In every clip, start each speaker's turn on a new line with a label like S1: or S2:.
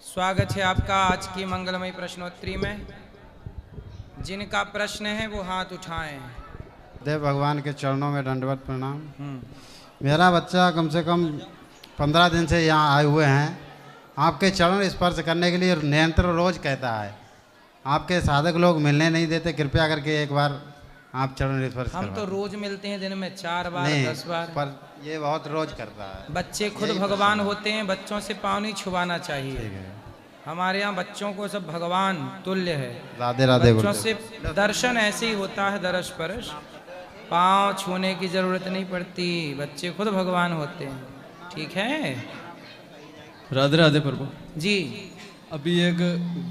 S1: स्वागत है आपका आज की मंगलमयी प्रश्नोत्तरी में। जिनका प्रश्न है वो हाथ उठाएं।
S2: देव भगवान के चरणों में दंडवत प्रणाम। मेरा बच्चा कम से कम 15 दिन से यहाँ आए हुए हैं। आपके चरण स्पर्श करने के लिए निरंतर रोज कहता है। आपके साधक लोग मिलने नहीं देते, कृपया करके एक बार आप चरण स्पर्श
S1: हम तो रोज मिलते हैं, दिन में 4 बार 10 बार,
S2: पर ये बहुत रोज करता है।
S1: बच्चे खुद भगवान होते हैं, बच्चों से पाँव नहीं छुआना चाहिए।
S2: ठीक है।
S1: हमारे यहाँ बच्चों को सब भगवान तुल्य है।
S2: राधे राधे।
S1: बच्चों से दर्शन ऐसे ही होता है, दरस परस, पाँव छूने की जरूरत नहीं पड़ती, बच्चे खुद भगवान होते हैं। ठीक है।
S3: राधे राधे प्रभु
S1: जी।
S3: अभी एक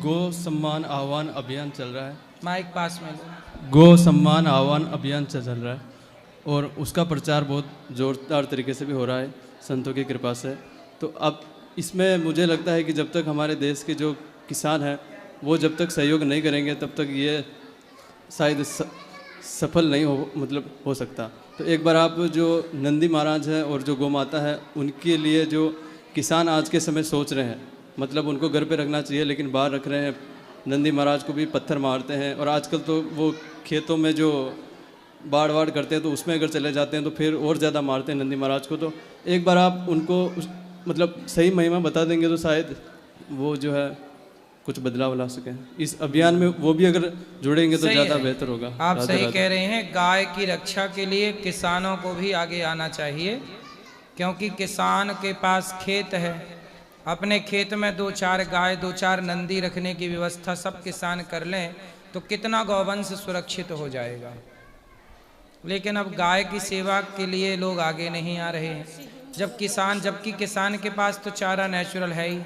S3: गो सम्मान आह्वान अभियान चल रहा है।
S1: माइक पास में लो।
S3: गो सम्मान आह्वान अभियान चल रहा है और उसका प्रचार बहुत जोरदार तरीके से भी हो रहा है संतों की कृपा से। तो अब इसमें मुझे लगता है कि जब तक हमारे देश के जो किसान हैं वो जब तक सहयोग नहीं करेंगे तब तक ये शायद सफल नहीं हो सकता। तो एक बार आप जो नंदी महाराज हैं और जो गौ माता है उनके लिए जो किसान आज के समय सोच रहे हैं, मतलब उनको घर पे रखना चाहिए लेकिन बाहर रख रहे हैं, नंदी महाराज को भी पत्थर मारते हैं और आजकल तो वो खेतों में जो बाढ़ करते हैं तो उसमें अगर चले जाते हैं तो फिर और ज़्यादा मारते हैं नंदी महाराज को। तो एक बार आप उनको मतलब सही महिमा बता देंगे तो शायद वो जो है कुछ बदलाव ला सकें इस अभियान में। वो भी अगर जुड़ेंगे तो ज़्यादा बेहतर होगा।
S1: आप सही कह रहे हैं। गाय की रक्षा के लिए किसानों को भी आगे आना चाहिए, क्योंकि किसान के पास खेत है, अपने खेत में 2-4 गाय 2-4 नंदी रखने की व्यवस्था सब किसान कर लें तो कितना गौवंश सुरक्षित हो जाएगा। लेकिन अब गाय की सेवा के लिए लोग आगे नहीं आ रहे हैं। जबकि किसान के पास तो चारा नेचुरल है ही।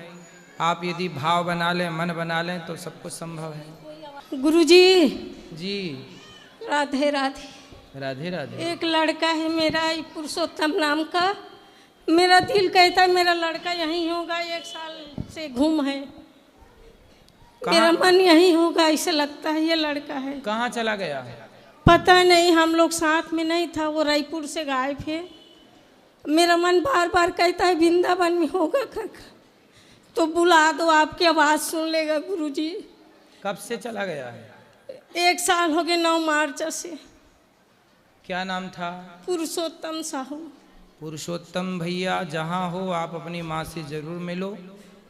S1: आप यदि भाव बना लें, मन बना लें तो सब कुछ संभव है।
S4: गुरुजी
S1: जी।
S4: राधे राधे।
S1: राधे राधे।
S4: एक लड़का है मेरा, पुरुषोत्तम नाम का। मेरा दिल कहता है मेरा लड़का यहीं होगा, 1 साल से गुम है। मेरा मन यहीं होगा ऐसा लगता है। ये लड़का है।
S1: कहाँ चला गया है?
S4: पता नहीं, हम लोग साथ में नहीं था, वो रायपुर से गायब है। मेरा मन बार बार कहता है वृंदावन में होगा तो बुला दो, आपकी आवाज़ सुन लेगा गुरुजी।
S1: कब से चला गया है?
S4: 1 साल हो गए, 9 मार्च से।
S1: क्या नाम था?
S4: पुरुषोत्तम साहू।
S1: पुरुषोत्तम भैया, जहाँ हो आप अपनी माँ से जरूर मिलो।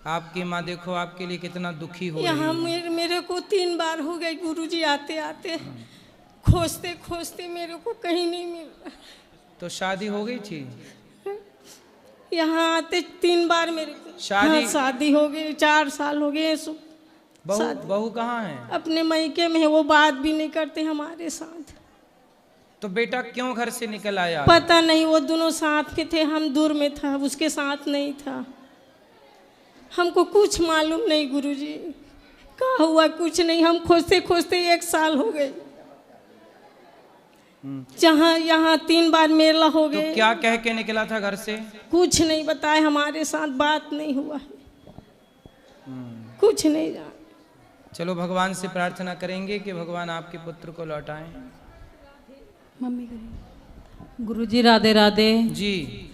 S1: आपकी माँ देखो आपके लिए कितना दुखी हो रही है।
S4: यहाँ मेरे को 3 बार हो गए गुरुजी आते आते, खोजते खोजते मेरे को कहीं नहीं मिल रहा।
S1: तो शादी हो गई थी?
S4: यहाँ आते 3 बार मेरे को शादी हो गई। 4 साल हो गए।
S1: बहू कहाँ है?
S4: अपने मायके में है, वो बात भी नहीं करते हमारे साथ।
S1: तो बेटा क्यों घर से निकल आया?
S4: पता नहीं, वो दोनों साथ में थे, हम दूर में था, उसके साथ नहीं था। हमको कुछ मालूम नहीं गुरुजी, क्या हुआ कुछ नहीं। हम खोजते खोजते 1 साल हो गए। जहाँ यहाँ 3 बार मेला हो गए।
S1: तो क्या कह के निकला था घर से?
S4: कुछ नहीं बताए, हमारे साथ बात नहीं हुआ है, कुछ नहीं जान।
S1: चलो भगवान से प्रार्थना करेंगे कि भगवान आपके पुत्र को लौटाएं।
S4: मम्मी
S5: गुरुजी राधे राधे।
S1: जी।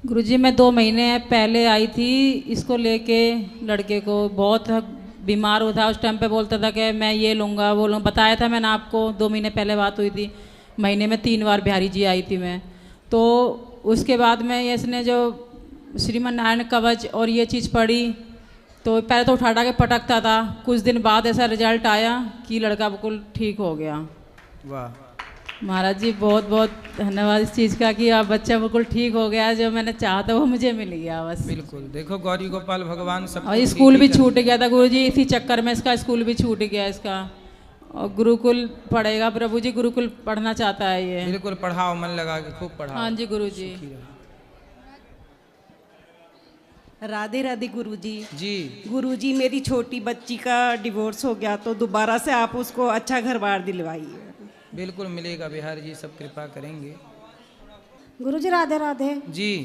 S5: गुरुजी मैं 2 महीने पहले आई थी इसको लेके, लड़के को बहुत बीमार हुआ था। उस टाइम पे बोलता था कि मैं ये लूँगा वो लूँगा, बताया था मैंने आपको। 2 महीने पहले बात हुई थी। महीने में 3 बार बिहारी जी आई थी मैं। तो उसके बाद में इसने जो श्रीमन नारायण कवच और ये चीज़ पढ़ी तो पहले तो उठा के पटकता था। कुछ दिन बाद ऐसा रिजल्ट आया कि लड़का बिल्कुल ठीक हो गया।
S1: वाह
S5: महाराज जी, बहुत बहुत धन्यवाद इस चीज़ का कि आप बच्चा बिल्कुल ठीक हो गया। जो मैंने चाहा था वो मुझे मिल गया बस।
S1: बिल्कुल। देखो गौरी गोपाल भगवान सब।
S5: और स्कूल भी छूट गया था गुरुजी, इसी चक्कर में इसका स्कूल भी छूट गया इसका। और गुरुकुल पढ़ेगा प्रभु जी, गुरुकुल पढ़ना चाहता है ये।
S1: बिल्कुल पढ़ाओ, मन लगा के खूब पढ़ाओ।
S5: हाँ जी गुरुजी।
S6: राधे राधे गुरुजी।
S1: जी।
S6: गुरुजी, मेरी छोटी बच्ची का डिवोर्स हो गया तो दोबारा से आप उसको अच्छा घर बार दिलवाइए।
S1: बिल्कुल मिलेगा, बिहारी जी सब कृपा करेंगे।
S7: गुरुजी राधे राधे।
S1: जी।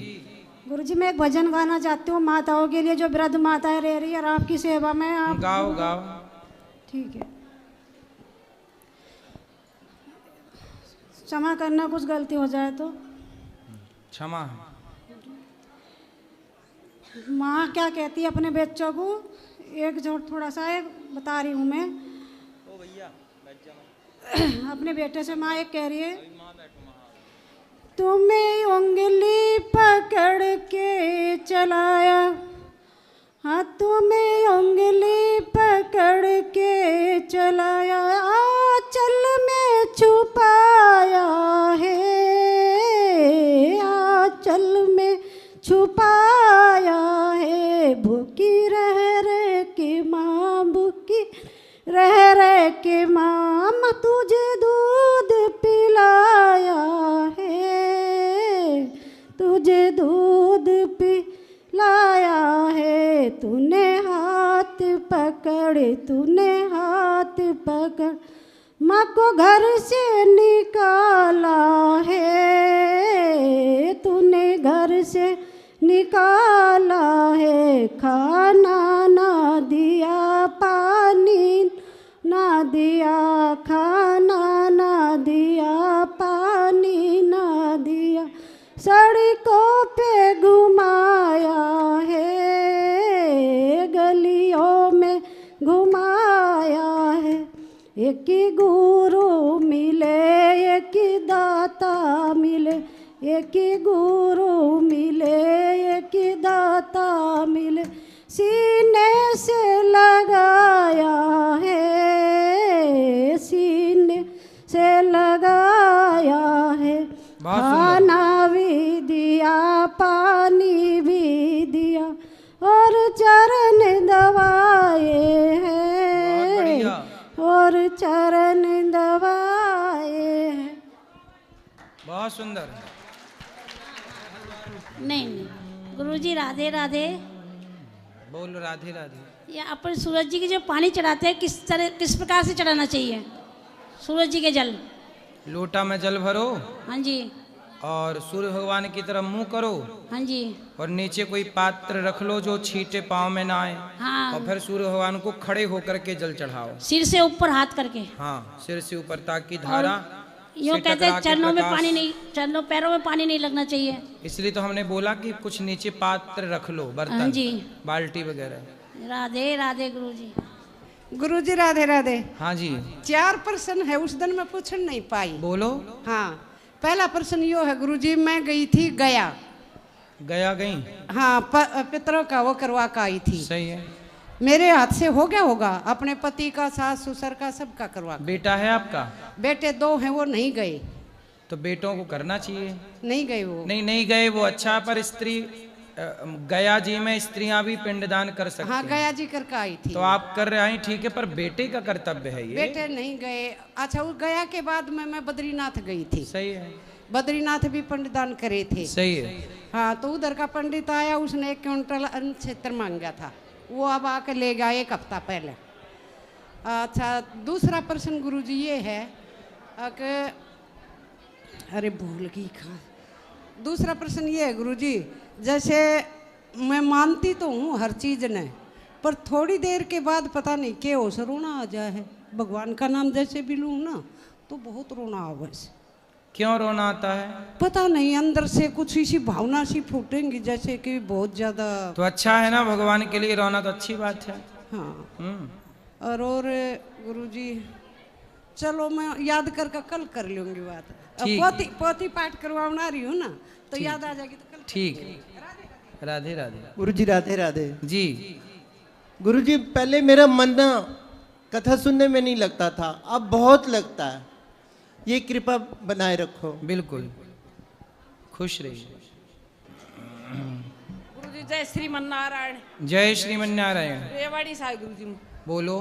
S7: गुरुजी मैं एक भजन गाना चाहती हूँ माताओं के लिए जो वृद्ध माताएं रह रही है और आपकी सेवा में। आप
S1: गाओ गाओ।
S7: ठीक है। क्षमा करना, कुछ गलती हो जाए तो।
S1: क्षमा है।
S7: माँ क्या कहती है अपने बच्चों को, एक जो थोड़ा सा एक बता रही हूँ मैं अपने बेटे से। माँ एक कह रही है, तुम्हें उंगली पकड़ के चलाया, हाँ तुम्हें उंगली पकड़ के चलाया, आंचल में छुपाया है, आंचल में छुपाया है। भूखी रह रह के माँ, भूखी रह रह के माँ, तुझे दूध पिलाया है, तुझे दूध पिलाया है। तूने हाथ पकड़, तूने हाथ पकड़ माँ को घर से निकाला है, तूने घर से निकाला है। खाना ना दिया, पानी ना दिया, खाना ना दिया, पानी ना दिया, सड़कों पे घुमाया है, गलियों में घुमाया है। एक ही गुरु मिले, एक ही दाता मिले, एक ही गुरु मिले, एक ही दाता मिले, सीने से लगाया है, सीने से लगाया है। खाना भी दिया, पानी भी दिया, और चरण दबाए हैं, और चरण दबाए हैं।
S1: बहुत सुंदर।
S8: नहीं गुरुजी राधे राधे।
S1: बोलो राधे राधे।
S8: ये अपन सूरज जी के जो पानी चढ़ाते हैं किस तरह, किस प्रकार से चढ़ाना चाहिए सूरज जी के जल?
S1: लोटा में जल भरो,
S8: हाँ जी,
S1: और सूर्य भगवान की तरफ मुंह करो,
S8: हाँ जी,
S1: और नीचे कोई पात्र रख लो जो छींटे पाँव में ना आए,
S8: हाँ,
S1: और फिर सूर्य भगवान को खड़े होकर के जल चढ़ाओ,
S8: सिर से ऊपर हाथ करके।
S1: हाँ, सिर से ऊपर, ताकि धारा
S8: यूँ कहते हैं चरणों में पानी नहीं, चरणों पैरों में पानी नहीं लगना चाहिए।
S1: इसलिए तो हमने बोला कि कुछ नीचे पात्र रख लो,
S8: हाँ
S1: बर्तन,
S8: जी,
S1: बाल्टी वगैरह।
S8: राधे राधे गुरुजी।
S6: गुरुजी राधे राधे।
S1: हाँ जी,
S6: 4 प्रश्न है, उस दिन मैं पूछ नहीं पाई।
S1: बोलो।
S6: हाँ, पहला प्रश्न यो है गुरुजी, मैं गई थी गया।
S1: गया गई?
S6: हाँ, पितरों का वो करवा का आई थी।
S1: सही है।
S6: मेरे हाथ से हो गया होगा, अपने पति का, सास ससुर का, सबका करवा।
S1: बेटा है आपका?
S6: बेटे 2 हैं, वो नहीं गए।
S1: तो बेटों को करना चाहिए।
S6: नहीं गए वो।
S1: नहीं गए वो अच्छा, पर स्त्री गया जी में स्त्रियां भी पिंडदान कर सकती
S6: हाँ,
S1: हैं।
S6: गया जी करके आई थी।
S1: तो आप कर रहे हैं, ठीक है, पर बेटे का कर्तव्य है ये।
S6: बेटे नहीं गए। अच्छा, वो गया के बाद मैं बद्रीनाथ गई थी।
S1: सही है।
S6: बद्रीनाथ भी पिंडदान करे थे।
S1: सही है।
S6: हाँ, तो उधर का पंडित आया, उसने 1 क्विंटल अन्न क्षेत्र मांगा था, वो अब आकर ले गया 1 हफ्ता पहले। अच्छा, दूसरा प्रश्न गुरुजी ये है कि अरे भूल गई कहाँ। दूसरा प्रश्न ये है गुरुजी, जैसे मैं मानती तो हूँ हर चीज़ ने, पर थोड़ी देर के बाद पता नहीं क्या हो, रोना आ जाए है। भगवान का नाम जैसे भी लूँ ना तो बहुत रोना आवे।
S1: क्यों रोना आता है? पता
S6: नहीं, अंदर से कुछ इसी भावना सी फूटेंगी जैसे कि बहुत ज्यादा।
S1: तो अच्छा है ना, भगवान के लिए रोना तो अच्छी बात है।
S6: हाँ। और गुरुजी चलो मैं याद करके कल कर लूंगी बात। पोती पाठ करवाना रही हूँ ना, तो याद आ जाएगी तो कल।
S1: ठीक। राधे राधे।
S9: गुरुजी राधे राधे
S1: जी।
S9: गुरुजी, पहले मेरा मन ना कथा सुनने में नहीं लगता था, अब बहुत लगता है। ये कृपा बनाए रखो।
S1: बिल्कुल, खुश रहिए।
S10: गुरुजी जय श्रीमन नारायण।
S1: जय श्रीमन नारायण।
S10: रेवाड़ी साहब गुरुजी
S1: बोलो।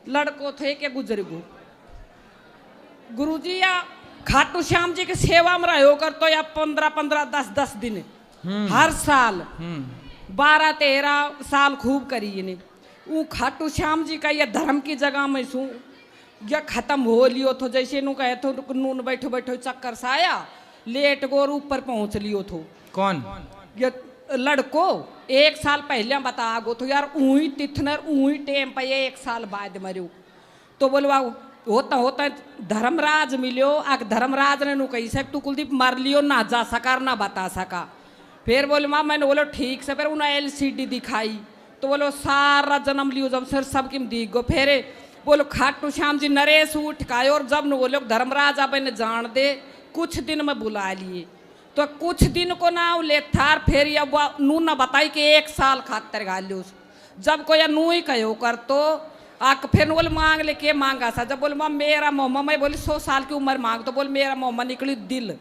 S10: लड़को थे के गुजर गो गुरुजी, या खाटू श्याम जी की सेवा में रहो कर तो या 15-15, 10-10 दिन हर साल 12-13 साल खूब करी ने। वो खाटू श्याम जी का ये धर्म की जगह में सू या खत्म हो लियो तो जैसे नु कहे तो नून बैठो बैठो चक्कर सा आया, लेट गोर ऊपर पहुंच लियो तो।
S1: कौन?
S10: ये लड़को 1 साल पहले बता गो तो यार ऊही तिथनर ऊही टेम पे 1 साल बाद मरियो। तो बोलवा होता होता धर्मराज मिलियो, आग धर्मराज ने नु कही से तू कुलदीप मर लियो, ना जा सका ना बता सका। फिर बोले माँ, मैंने बोलो ठीक से, फिर उन्हें LCD दिखाई तो बोलो सारा जन्म लियो जब फिर सबकी दी गो फेरे बोलो खाटू श्याम जी नरेश उठ खाए और जब न बोलो धर्मराज अब ने जान दे कुछ दिन में बुला लिए तो कुछ दिन को ना ले थार फेर अब नू ना बताई कि 1 साल खातर गा लियो जब कोई नू ही कहो कर तो आक फिर बोले मांग ले के मांगा सा जब बोले माँ मेरा मोहम्मद मैं बोली 100 साल की उम्र मांग तो बोले मेरा मोहम्मद निकली दिल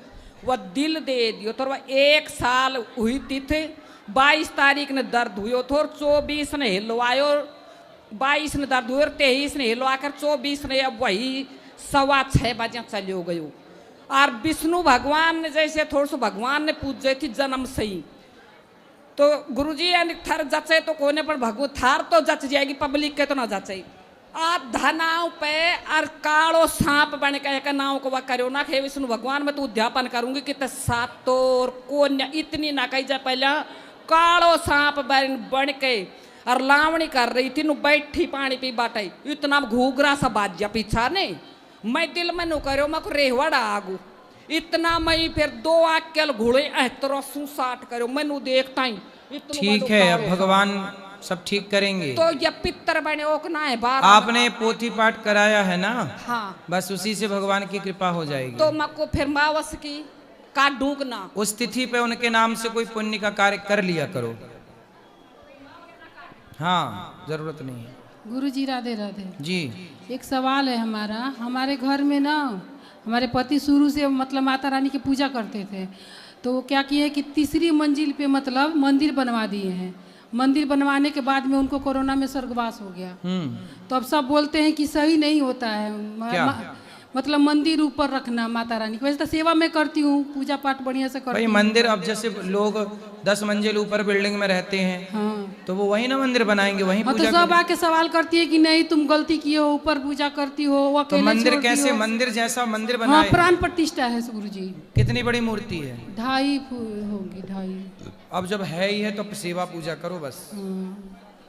S10: वह दिल दे दियो तो वह 1 साल हुई तिथि 22 तारीख ने दर्द हुई तो 24 ने हिलवायो 22 ने दर्द हुई और 23 ने हिलवा कर 24 ने अब वही 6:15 बजे चलो गयो और विष्णु भगवान ने जैसे थोड़ा सा भगवान ने पूजे थी जन्म से ही तो गुरुजी यानी थार जचे तो कोने पर भगवान थार तो जच जाएगी पब्लिक के तो ना जचे आ धनाव पे और कालो सांप बन के नाव को वह करो ना खे विष्णु भगवान में तो उद्यापन करूंगी कि सातो और कोन्या इतनी ना कही जाए पहले कालो सांप बन के और लावणी कर रही थी नु बैठी पानी पी बाटे इतना घूघरा सा बाजा पीछा ने मैं दिल में नु करो मैं रेहवड़ा आगू इतना मैं फिर 2 आक्यल घोड़े एहतरसू 60 करो मैनू देखता ही
S1: ठीक है अब भगवान सब ठीक करेंगे
S10: तो ये पितर बने ओकना है बार
S1: आपने पोथी पाठ कराया है ना
S10: हाँ
S1: बस उसी से भगवान की कृपा हो जाएगी
S10: तो मको फिर मावस की का डूबना
S1: उस तिथि पे उनके नाम से कोई पुण्य का कार्य कर लिया करो हाँ जरूरत नहीं है
S11: गुरुजी राधे राधे
S1: जी
S11: एक सवाल है हमारा हमारे घर में ना हमारे पति शुरू से मतलब माता रानी की पूजा करते थे तो वो क्या किए कि 3री मंजिल पे मतलब मंदिर बनवा दिए हैं मंदिर बनवाने के बाद में उनको कोरोना में स्वर्गवास हो गया तो अब सब बोलते हैं कि सही नहीं होता है मतलब मंदिर ऊपर रखना माता रानी की वैसे तो सेवा मैं करती हूँ पूजा पाठ बढ़िया से करती हूँ
S1: मंदिर अब जैसे लोग 10 मंजिल ऊपर बिल्डिंग में रहते हैं
S11: हाँ
S1: तो वो वही ना मंदिर बनाएंगे वहीं
S11: पूजा तो सब आके सवाल करती है कि नहीं तुम गलती किए हो ऊपर पूजा करती हो वो
S1: तो मंदिर कैसे मंदिर जैसा मंदिर बनाए
S11: हाँ प्राण प्रतिष्ठा है गुरुजी
S1: कितनी बड़ी मूर्ति है
S11: 2.5 होगी 2.5
S1: अब जब है ही है तो सेवा पूजा करो बस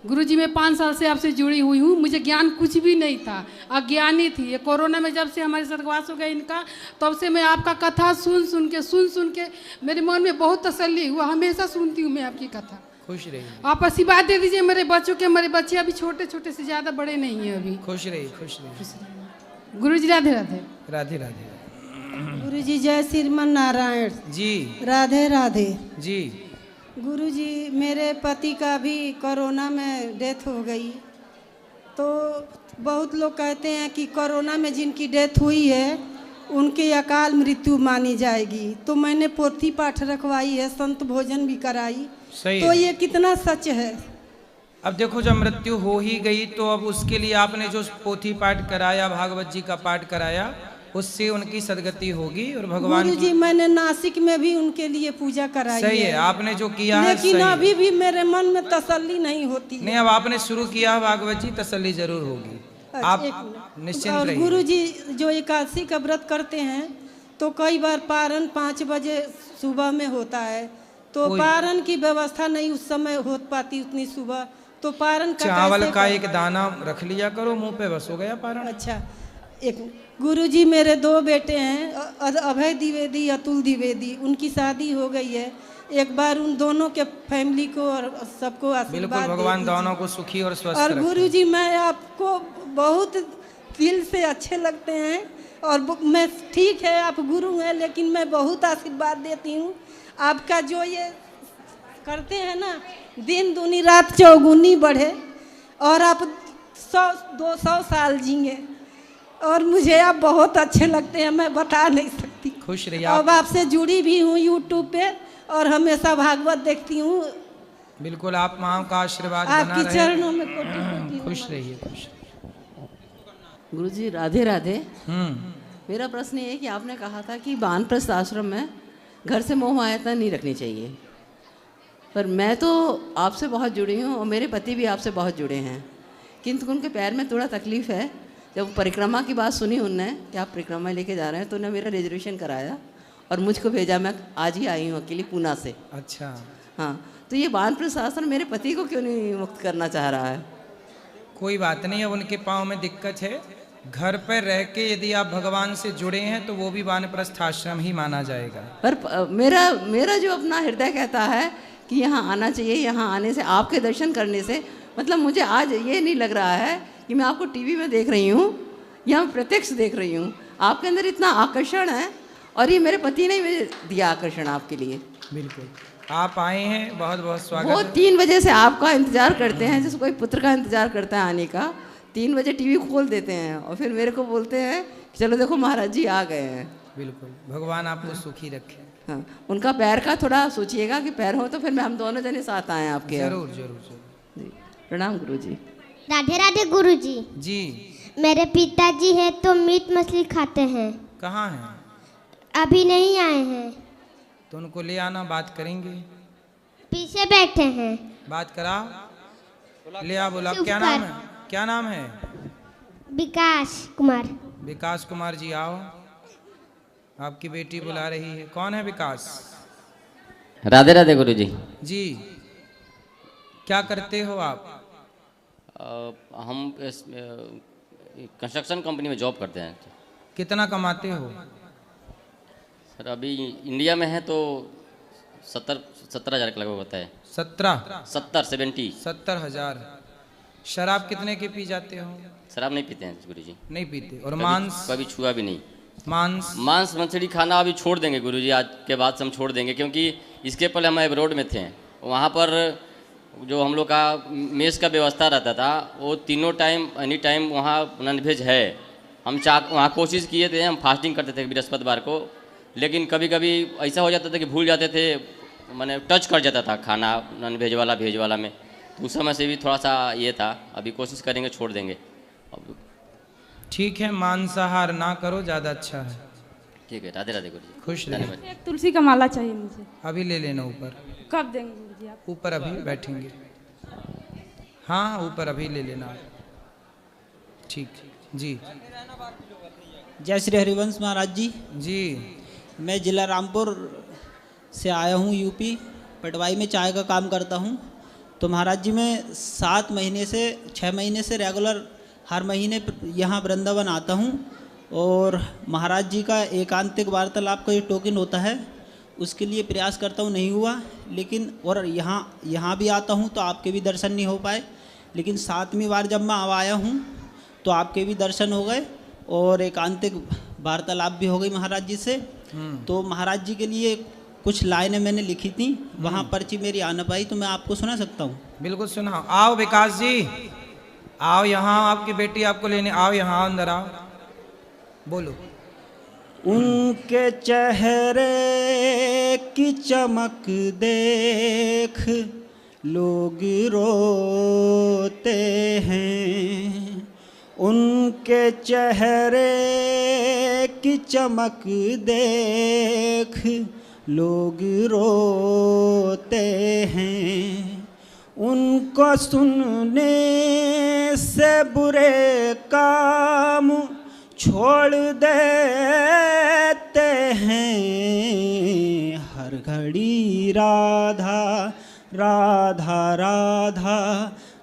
S11: गुरुजी मैं 5 साल से आपसे जुड़ी हुई हूँ मुझे ज्ञान कुछ भी नहीं था अज्ञानी थी ये कोरोना में जब से हमारे स्वर्गवास हो गया इनका तब से मैं आपका कथा सुन के मेरे मन में बहुत तसल्ली हुआ हमेशा सुनती हूँ मैं आपकी कथा
S1: खुश रहिए
S11: आप आशीर्वाद दे दीजिए मेरे बच्चों के मेरे बच्चे अभी छोटे छोटे से ज़्यादा बड़े नहीं हैं अभी
S1: खुश रहिए
S11: गुरुजी राधे राधे
S1: राधे राधे
S12: गुरुजी जय श्रीमन नारायण
S1: जी
S12: राधे राधे
S1: जी
S12: गुरुजी मेरे पति का भी कोरोना में डेथ हो गई तो बहुत लोग कहते हैं कि कोरोना में जिनकी डेथ हुई है उनकी अकाल मृत्यु मानी जाएगी तो मैंने पोथी पाठ रखवाई है संत भोजन भी कराई तो ये कितना सच है
S1: अब देखो जब मृत्यु हो ही गई तो अब उसके लिए आपने जो पोथी पाठ कराया भागवत जी का पाठ कराया उससे उनकी सदगति होगी और भगवान
S12: गुरु जी मैंने नासिक में भी उनके लिए पूजा कराई
S1: सही है आपने जो किया है
S12: लेकिन अभी भी मेरे मन में तसल्ली नहीं होती
S1: नहीं अब आपने शुरू किया भागवत जी तसल्ली जरूर होगी आप निश्चिंत रहिए
S12: गुरु जी जो एकादशी का व्रत करते हैं तो कई बार पारण 5 बजे सुबह में होता है तो पारण की व्यवस्था नहीं उस समय हो पाती उतनी सुबह तो पारण का
S1: चावल का एक दाना रख लिया करो मुंह पे बस हो गया पारण
S12: अच्छा एक गुरुजी मेरे 2 बेटे हैं अभय द्विवेदी अतुल द्विवेदी उनकी शादी हो गई है एक बार उन दोनों के फैमिली को और सबको आशीर्वाद
S1: भगवान दोनों को सुखी और स्वस्थ
S12: और गुरुजी मैं आपको बहुत दिल से अच्छे लगते हैं और मैं ठीक है आप गुरु हैं लेकिन मैं बहुत आशीर्वाद देती हूँ आपका जो ये करते हैं ना दिन दूनी रात चौगुनी बढ़े और आप 100-200 साल जिए और मुझे आप बहुत अच्छे लगते हैं मैं बता नहीं सकती
S1: खुश रहिए
S12: अब आपसे जुड़ी भी हूँ यूट्यूब पे और हमेशा भागवत देखती हूँ
S1: बिल्कुल आप माँ का आशीर्वाद
S12: आपके चरणों में
S1: खुश रहिए खुश
S13: गुरुजी राधे राधे मेरा प्रश्न ये है कि आपने कहा था कि वानप्रस्थ आश्रम में घर से मोह माया नहीं रखनी चाहिए पर मैं तो आपसे बहुत जुड़ी हूँ और मेरे पति भी आपसे बहुत जुड़े हैं किंतु उनके पैर में थोड़ा तकलीफ है जब परिक्रमा की बात सुनी उनने कि आप परिक्रमा लेके जा रहे हैं तो उन्होंने मेरा रिजर्वेशन कराया और मुझको भेजा मैं आज ही आई हूँ अकेली पूना से
S1: अच्छा
S13: हाँ तो ये वानप्रस्थ आश्रम मेरे पति को क्यों नहीं मुक्त करना चाह रहा है
S1: कोई बात नहीं है उनके पाँव में दिक्कत है घर पर रह के यदि आप भगवान से जुड़े हैं तो वो भी वानप्रस्थ आश्रम ही माना जाएगा
S13: पर मेरा जो अपना हृदय कहता है कि यहाँ आना चाहिए यहाँ आने से आपके दर्शन करने से मतलब मुझे आज ये नहीं लग रहा है कि मैं आपको टीवी में देख रही हूँ या प्रत्यक्ष देख रही हूँ। आपके अंदर इतना आकर्षण है और ये मेरे पति ने मुझे दिया आकर्षण आपके लिए।
S1: बिल्कुल, आप आए हैं, बहुत बहुत स्वागत
S13: वो
S1: है।
S13: 3 बजे से आपका इंतजार करते हैं, जैसे कोई पुत्र का इंतजार करता है आने का। 3 बजे टीवी खोल देते हैं और फिर मेरे को बोलते हैं कि चलो देखो महाराज जी आ गए हैं।
S1: बिल्कुल, भगवान आपको सुखी रखे।
S13: हाँ, उनका पैर का थोड़ा सोचिएगा कि पैर हो तो फिर हम दोनों जने साथ आए आपके यहाँ।
S1: जरूर जरूर जरूर।
S13: जी, प्रणाम गुरु जी।
S14: राधे राधे गुरु जी।
S1: जी।
S14: मेरे पिताजी है तो मीट मछली खाते हैं।
S1: कहाँ हैं?
S14: अभी नहीं आए हैं।
S1: तो उनको ले आना, बात करेंगे।
S14: पीछे बैठे हैं।
S1: बात करा, ले आ, बोला। क्या नाम है? क्या नाम है?
S14: विकास कुमार।
S1: विकास कुमार जी आओ, आपकी बेटी बुला रही है। कौन है विकास?
S15: राधे राधे गुरु जी।
S1: जी, क्या करते हो आप?
S15: हम कंस्ट्रक्शन कंपनी में जॉब करते हैं।
S1: कितना कमाते हो?
S15: सर अभी इंडिया में है तो 70,000 के लगभग होता है।
S1: 70,000। शराब कितने की पी जाते हो?
S15: शराब नहीं पीते हैं गुरु जी।
S1: नहीं पीते। और मांस?
S15: कभी छुआ भी नहीं।
S1: मांस
S15: मछली खाना अभी छोड़ देंगे गुरु जी, आज के बाद से हम छोड़ देंगे, क्योंकि इसके पहले हम एब्रोड में थे। वहाँ पर जो हम लोग का मेस का व्यवस्था रहता था, वो तीनों टाइम एनी टाइम वहाँ नॉनवेज है। हम वहाँ कोशिश किए थे, हम फास्टिंग करते थे बृहस्पतिवार को, लेकिन कभी कभी ऐसा हो जाता था कि भूल जाते थे, मैंने टच कर जाता था खाना नॉनवेज वाला वेज वाला में। तो उस समय से भी थोड़ा सा ये था, अभी कोशिश करेंगे छोड़ देंगे।
S1: ठीक है, मांसाहार ना करो, ज़्यादा अच्छा है।
S15: ठीक है, राधे राधे गुरु जी।
S1: खुश रहिए।
S16: एक तुलसी का माला चाहिए मुझे।
S1: अभी ले लेना ऊपर।
S16: कब देंगे गुरु जी आप?
S1: ऊपर अभी बैठेंगे। हाँ, ऊपर अभी ले लेना। ठीक जी।
S17: जय श्री हरिवंश महाराज जी।
S1: जी।
S17: मैं जिला रामपुर से आया हूँ, यूपी पटवाई में चाय का काम करता हूँ। तो महाराज जी मैं 6 महीने से रेगुलर हर महीने यहाँ वृंदावन आता हूँ, और महाराज जी का एकांतिक वार्तालाप का जो टोकन होता है उसके लिए प्रयास करता हूँ, नहीं हुआ। लेकिन और यहाँ भी आता हूँ तो आपके भी दर्शन नहीं हो पाए, लेकिन 7वीं बार जब मैं आया हूँ तो आपके भी दर्शन हो गए और एकांतिक वार्तालाप भी हो गई महाराज जी से। तो महाराज जी के लिए कुछ लाइनें मैंने लिखी थी, वहाँ पर्ची मेरी आ न पाई, तो मैं आपको सुना सकता हूँ?
S1: बिल्कुल सुनाओ। आओ विकास जी, आओ यहाँ, आपकी बेटी आपको लेने। आओ यहाँ, अंदर आओ, बोलो।
S17: उनके चेहरे की चमक देख लोग रोते हैं, उनके चेहरे की चमक देख लोग रोते हैं, उनको सुनने से बुरे काम छोड़ देते हैं, हर घड़ी राधा राधा राधा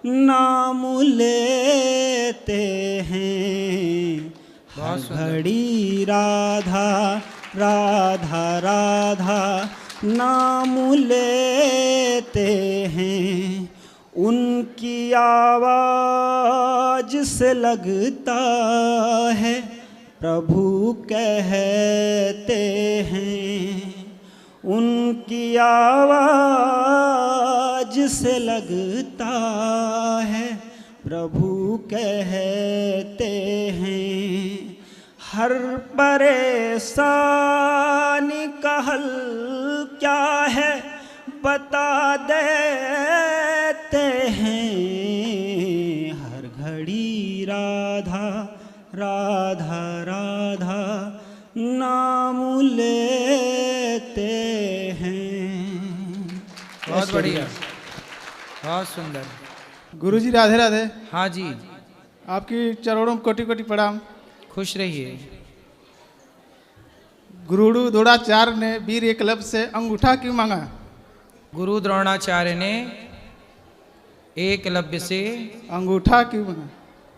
S17: नाम लेते हैं, हर घड़ी राधा राधा राधा नाम लेते हैं, उनकी आवाज से लगता है प्रभु कहते हैं, उनकी आवाज से लगता है प्रभु कहते हैं, हर परेशानी का हल क्या है बता देते हैं, हर घड़ी राधा राधा राधा नाम लेते हैं।
S1: बहुत बढ़िया, बहुत सुंदर।
S18: गुरुजी राधे राधे।
S1: हाँ जी।
S18: आपकी चरणों में कोटि कोटि प्रणाम।
S1: खुश रहिए।
S18: गुरु द्रोणाचार्य ने वीर एकलव्य से अंगूठा क्यों मांगा?
S1: गुरु द्रोणाचार्य ने एकलव्य से
S18: अंगूठा क्यों मांगा?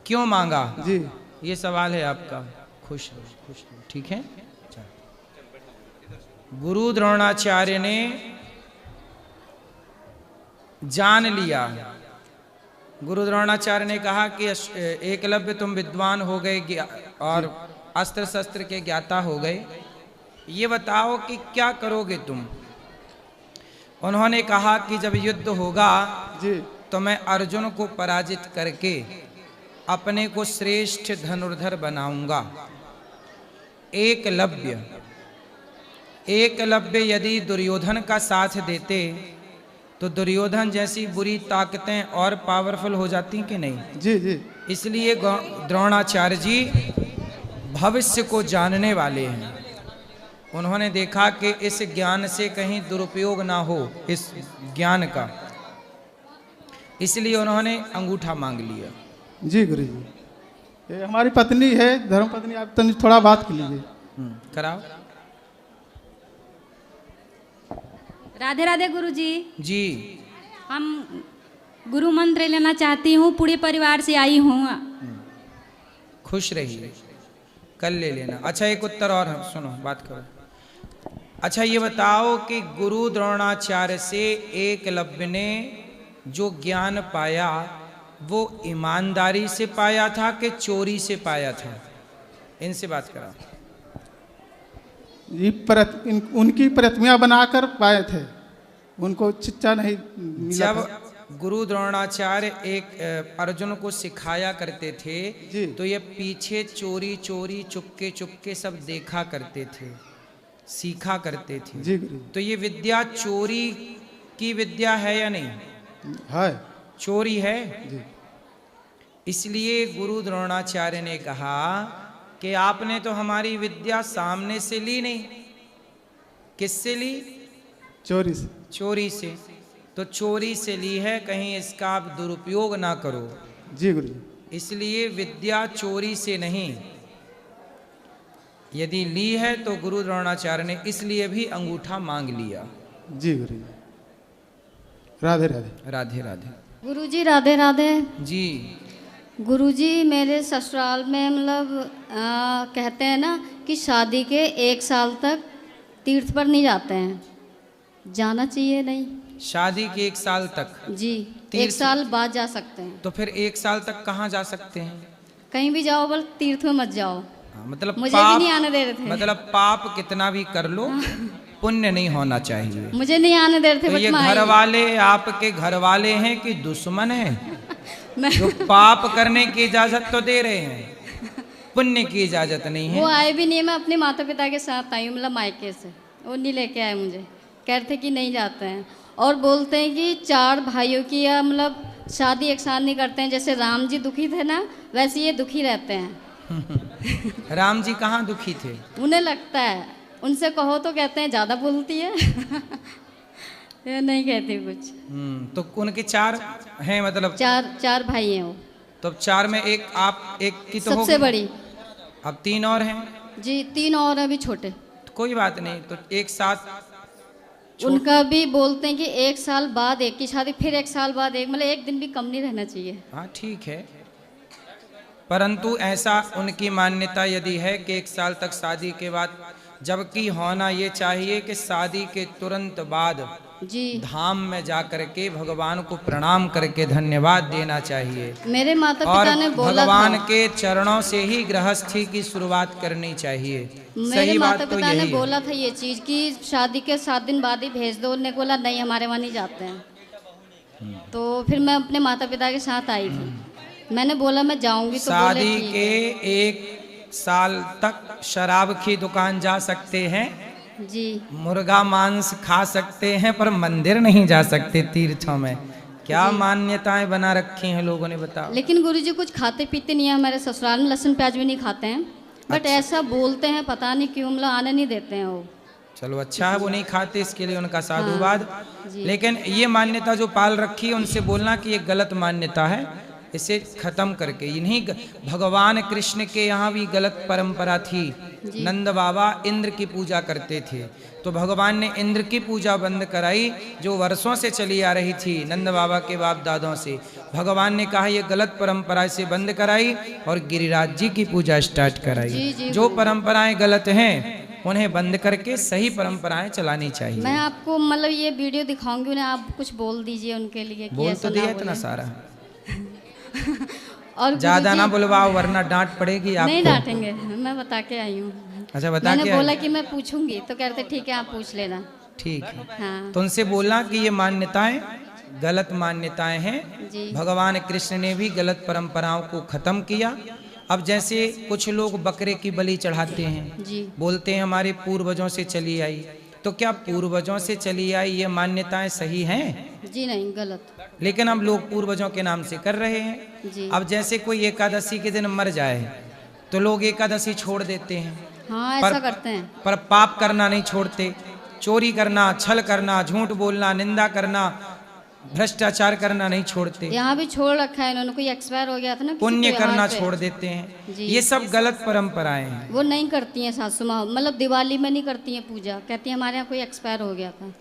S1: क्यों मांगा?
S18: जी,
S1: ये सवाल है आपका। खुश रहो, खुश रहो, ठीक है। गुरु द्रोणाचार्य ने जान लिया गुरु द्रोणाचार्य ने कहा कि एकलव्य तुम विद्वान हो गए और अस्त्र शस्त्र के ज्ञाता हो गए, ये बताओ कि क्या करोगे तुम। उन्होंने कहा कि जब युद्ध होगा तो मैं अर्जुन को पराजित करके अपने को श्रेष्ठ धनुर्धर बनाऊंगा। एकलव्य यदि दुर्योधन का साथ देते तो दुर्योधन जैसी बुरी ताकतें और पावरफुल हो जाती कि नहीं।
S18: जी जी।
S1: इसलिए द्रोणाचार्य जी भविष्य को जानने वाले हैं। उन्होंने देखा कि इस ज्ञान से कहीं दुरुपयोग ना हो इस ज्ञान का, इसलिए उन्होंने अंगूठा मांग लिया।
S18: जी गुरु जी। ये हमारी पत्नी है, धर्म पत्नी, आप तो थोड़ा बात कर लीजिए।
S1: कराओ।
S19: राधे राधे गुरु जी।
S1: जी।
S19: हम गुरु मंत्र लेना चाहती हूँ, पूरे परिवार से आई हूँ।
S1: खुश रहिए, कल ले लेना। अच्छा एक उत्तर और सुनो, बात करो। अच्छा ये बताओ कि गुरु द्रोणाचार्य से एकलव्य ने जो ज्ञान पाया वो ईमानदारी से पाया था कि चोरी से पाया था? इनसे बात करा।
S18: उनकी प्रतिमा बनाकर पाए थे, उनको शिक्षा नहीं मिला।
S1: जब गुरु द्रोणाचार्य एक अर्जुन को सिखाया करते थे तो ये पीछे चोरी चोरी चुपके चुपके सब देखा करते थे, सीखा करते थे।
S18: जी।
S1: तो ये विद्या चोरी की विद्या है या नहीं?
S18: है।
S1: चोरी है।
S18: जी।
S1: इसलिए गुरु द्रोणाचार्य ने कहा कि आपने तो हमारी विद्या सामने से ली नहीं, किससे ली?
S18: चोरी से।
S1: चोरी से। तो चोरी से ली है, कहीं इसका आप दुरुपयोग ना करो।
S18: जी गुरु जी।
S1: इसलिए विद्या चोरी से नहीं, यदि ली है तो गुरु द्रोणाचार्य ने इसलिए भी अंगूठा मांग लिया।
S18: जी गुरु जी। राधे राधे।
S1: राधे राधे।
S20: गुरुजी राधे राधे।
S1: जी।
S20: गुरुजी मेरे ससुराल में मतलब कहते हैं ना कि शादी के 1 साल तक तीर्थ पर नहीं जाते हैं, जाना चाहिए नहीं?
S1: शादी के 1 साल तक?
S20: जी। 1 साल बाद जा सकते हैं।
S1: तो फिर 1 साल तक कहाँ जा सकते हैं?
S20: कहीं भी जाओ, बल तीर्थ में मत जाओ।
S1: मतलब
S20: मुझे भी नहीं आने दे रहे थे।
S1: मतलब पाप कितना भी कर लो पुण्य नहीं होना चाहिए।
S20: मुझे नहीं आने दे रहे थे।
S1: तो ये घर वाले आपके घर वाले हैं कि दुश्मन हैं जो पाप करने की इजाजत तो दे रहे हैं, पुण्य की इजाजत नहीं है।
S20: वो आए भी नहीं, मैं अपने माता पिता के साथ आई हूँ, मतलब मायके से। वो नहीं लेके आए मुझे, कह रहे थे कि नहीं जाते हैं। और बोलते हैं कि 4 भाइयों की मतलब शादी एक साथ नहीं करते हैं। जैसे राम जी दुखी थे ना, वैसे ये दुखी रहते हैं।
S1: राम जी कहाँ दुखी थे?
S20: उन्हें लगता है, उनसे कहो तो कहते हैं ज़्यादा बोलती है। ये नहीं कहती कुछ।
S1: तो उनके 4 हैं, मतलब
S20: 4 भाई हैं वो।
S1: तो अब 4 में एक आप एक की तो
S20: सबसे बड़ी।
S1: अब 3 और हैं?
S20: जी 3 और अभी छोटे।
S1: तो कोई बात नहीं, तो एक साथ
S20: उनका भी बोलते हैं कि 1 साल बाद एक की शादी, फिर 1 साल बाद एक, मतलब 1 दिन भी कम नहीं रहना चाहिए।
S1: हाँ ठीक है, परंतु ऐसा उनकी मान्यता यदि है कि 1 साल तक शादी के बाद, जबकि होना ये चाहिए कि शादी के तुरंत बाद
S20: जी
S1: धाम में जा करके भगवान को प्रणाम करके धन्यवाद देना चाहिए।
S20: मेरे माता पिता ने बोला
S1: भगवान के चरणों से ही गृहस्थी की शुरुआत करनी चाहिए।
S20: मेरे माता पिता ने बोला था ये चीज कि शादी के 7 दिन बाद ही भेज दो। उन्होंने बोला नहीं, हमारे वहाँ नहीं जाते हैं। तो फिर मैं अपने माता पिता के साथ आई थी। मैंने बोला मैं जाऊंगी, तो
S1: शादी के 1 साल तक शराब की दुकान जा सकते हैं
S20: जी,
S1: मुर्गा मांस खा सकते हैं, पर मंदिर नहीं जा सकते तीर्थों में। क्या मान्यताएं बना रखी हैं लोगों ने, बताओ।
S20: लेकिन गुरुजी कुछ खाते पीते नहीं है हमारे ससुराल में, लहसुन प्याज भी नहीं खाते हैं। बट ऐसा बोलते हैं, पता नहीं क्यों, मतलब आने नहीं देते हैं वो।
S1: चलो अच्छा है वो नहीं खाते, इसके लिए उनका साधुवाद। लेकिन ये मान्यता जो पाल रखी है उनसे बोलना कि ये गलत मान्यता है, इसे खत्म करके। इन्हीं भगवान कृष्ण के यहाँ भी गलत परंपरा थी। नंद बाबा इंद्र की पूजा करते थे, तो भगवान ने इंद्र की पूजा बंद कराई जो वर्षों से चली आ रही थी नंद बाबा के बाप दादों से। भगवान ने कहा ये गलत परंपरा, से बंद कराई और गिरिराज जी की पूजा स्टार्ट कराई। जो परंपराएं गलत हैं उन्हें बंद करके सही परंपराएं चलानी चाहिए।
S20: मैं आपको मतलब ये वीडियो दिखाऊंगी, उन्हें आप कुछ बोल दीजिए उनके लिए।
S1: बोल तो दिया इतना सारा।
S20: और
S1: ज्यादा ना
S20: गुरुजी-
S1: बुलवाओ वरना डांट पड़ेगी आपको।
S20: नहीं डांटेंगे, मैं बता के आई हूँ।
S1: अच्छा, बता
S20: मैंने
S1: के आई।
S20: बोला कि मैं पूछूंगी तो कहते ठीक है आप पूछ लेना।
S1: ठीक है,
S20: हाँ
S1: तो उनसे बोलना कि ये मान्यताएं गलत मान्यताएं हैं।
S20: जी।
S1: भगवान कृष्ण ने भी गलत परंपराओं को खत्म किया। अब जैसे कुछ लोग बकरे की बलि चढ़ाते हैं,
S20: जी।
S1: बोलते हैं हमारे पूर्वजों से चली आई, तो क्या पूर्वजों से चली आई ये मान्यताएं सही हैं?
S20: जी नहीं, गलत।
S1: लेकिन हम लोग पूर्वजों के नाम से कर रहे हैं।
S20: जी।
S1: अब जैसे कोई एकादशी के दिन मर जाए तो लोग एकादशी छोड़ देते हैं।
S20: हाँ ऐसा करते हैं।
S1: पर पाप करना नहीं छोड़ते। चोरी करना, छल करना, झूठ बोलना, निंदा करना, भ्रष्टाचार करना नहीं छोड़ते।
S20: यहाँ भी छोड़ रखा है इन्होंने, कोई एक्सपायर हो गया था ना किसी
S1: पुण्य
S20: त्योहार
S1: करना
S20: पे।
S1: छोड़ देते हैं।
S20: जी।
S1: ये सब गलत परंपराएं हैं।
S20: वो नहीं करती हैं सासू माँ, मतलब दिवाली में नहीं करती हैं पूजा, कहती हैं हमारे यहाँ कोई एक्सपायर हो गया था।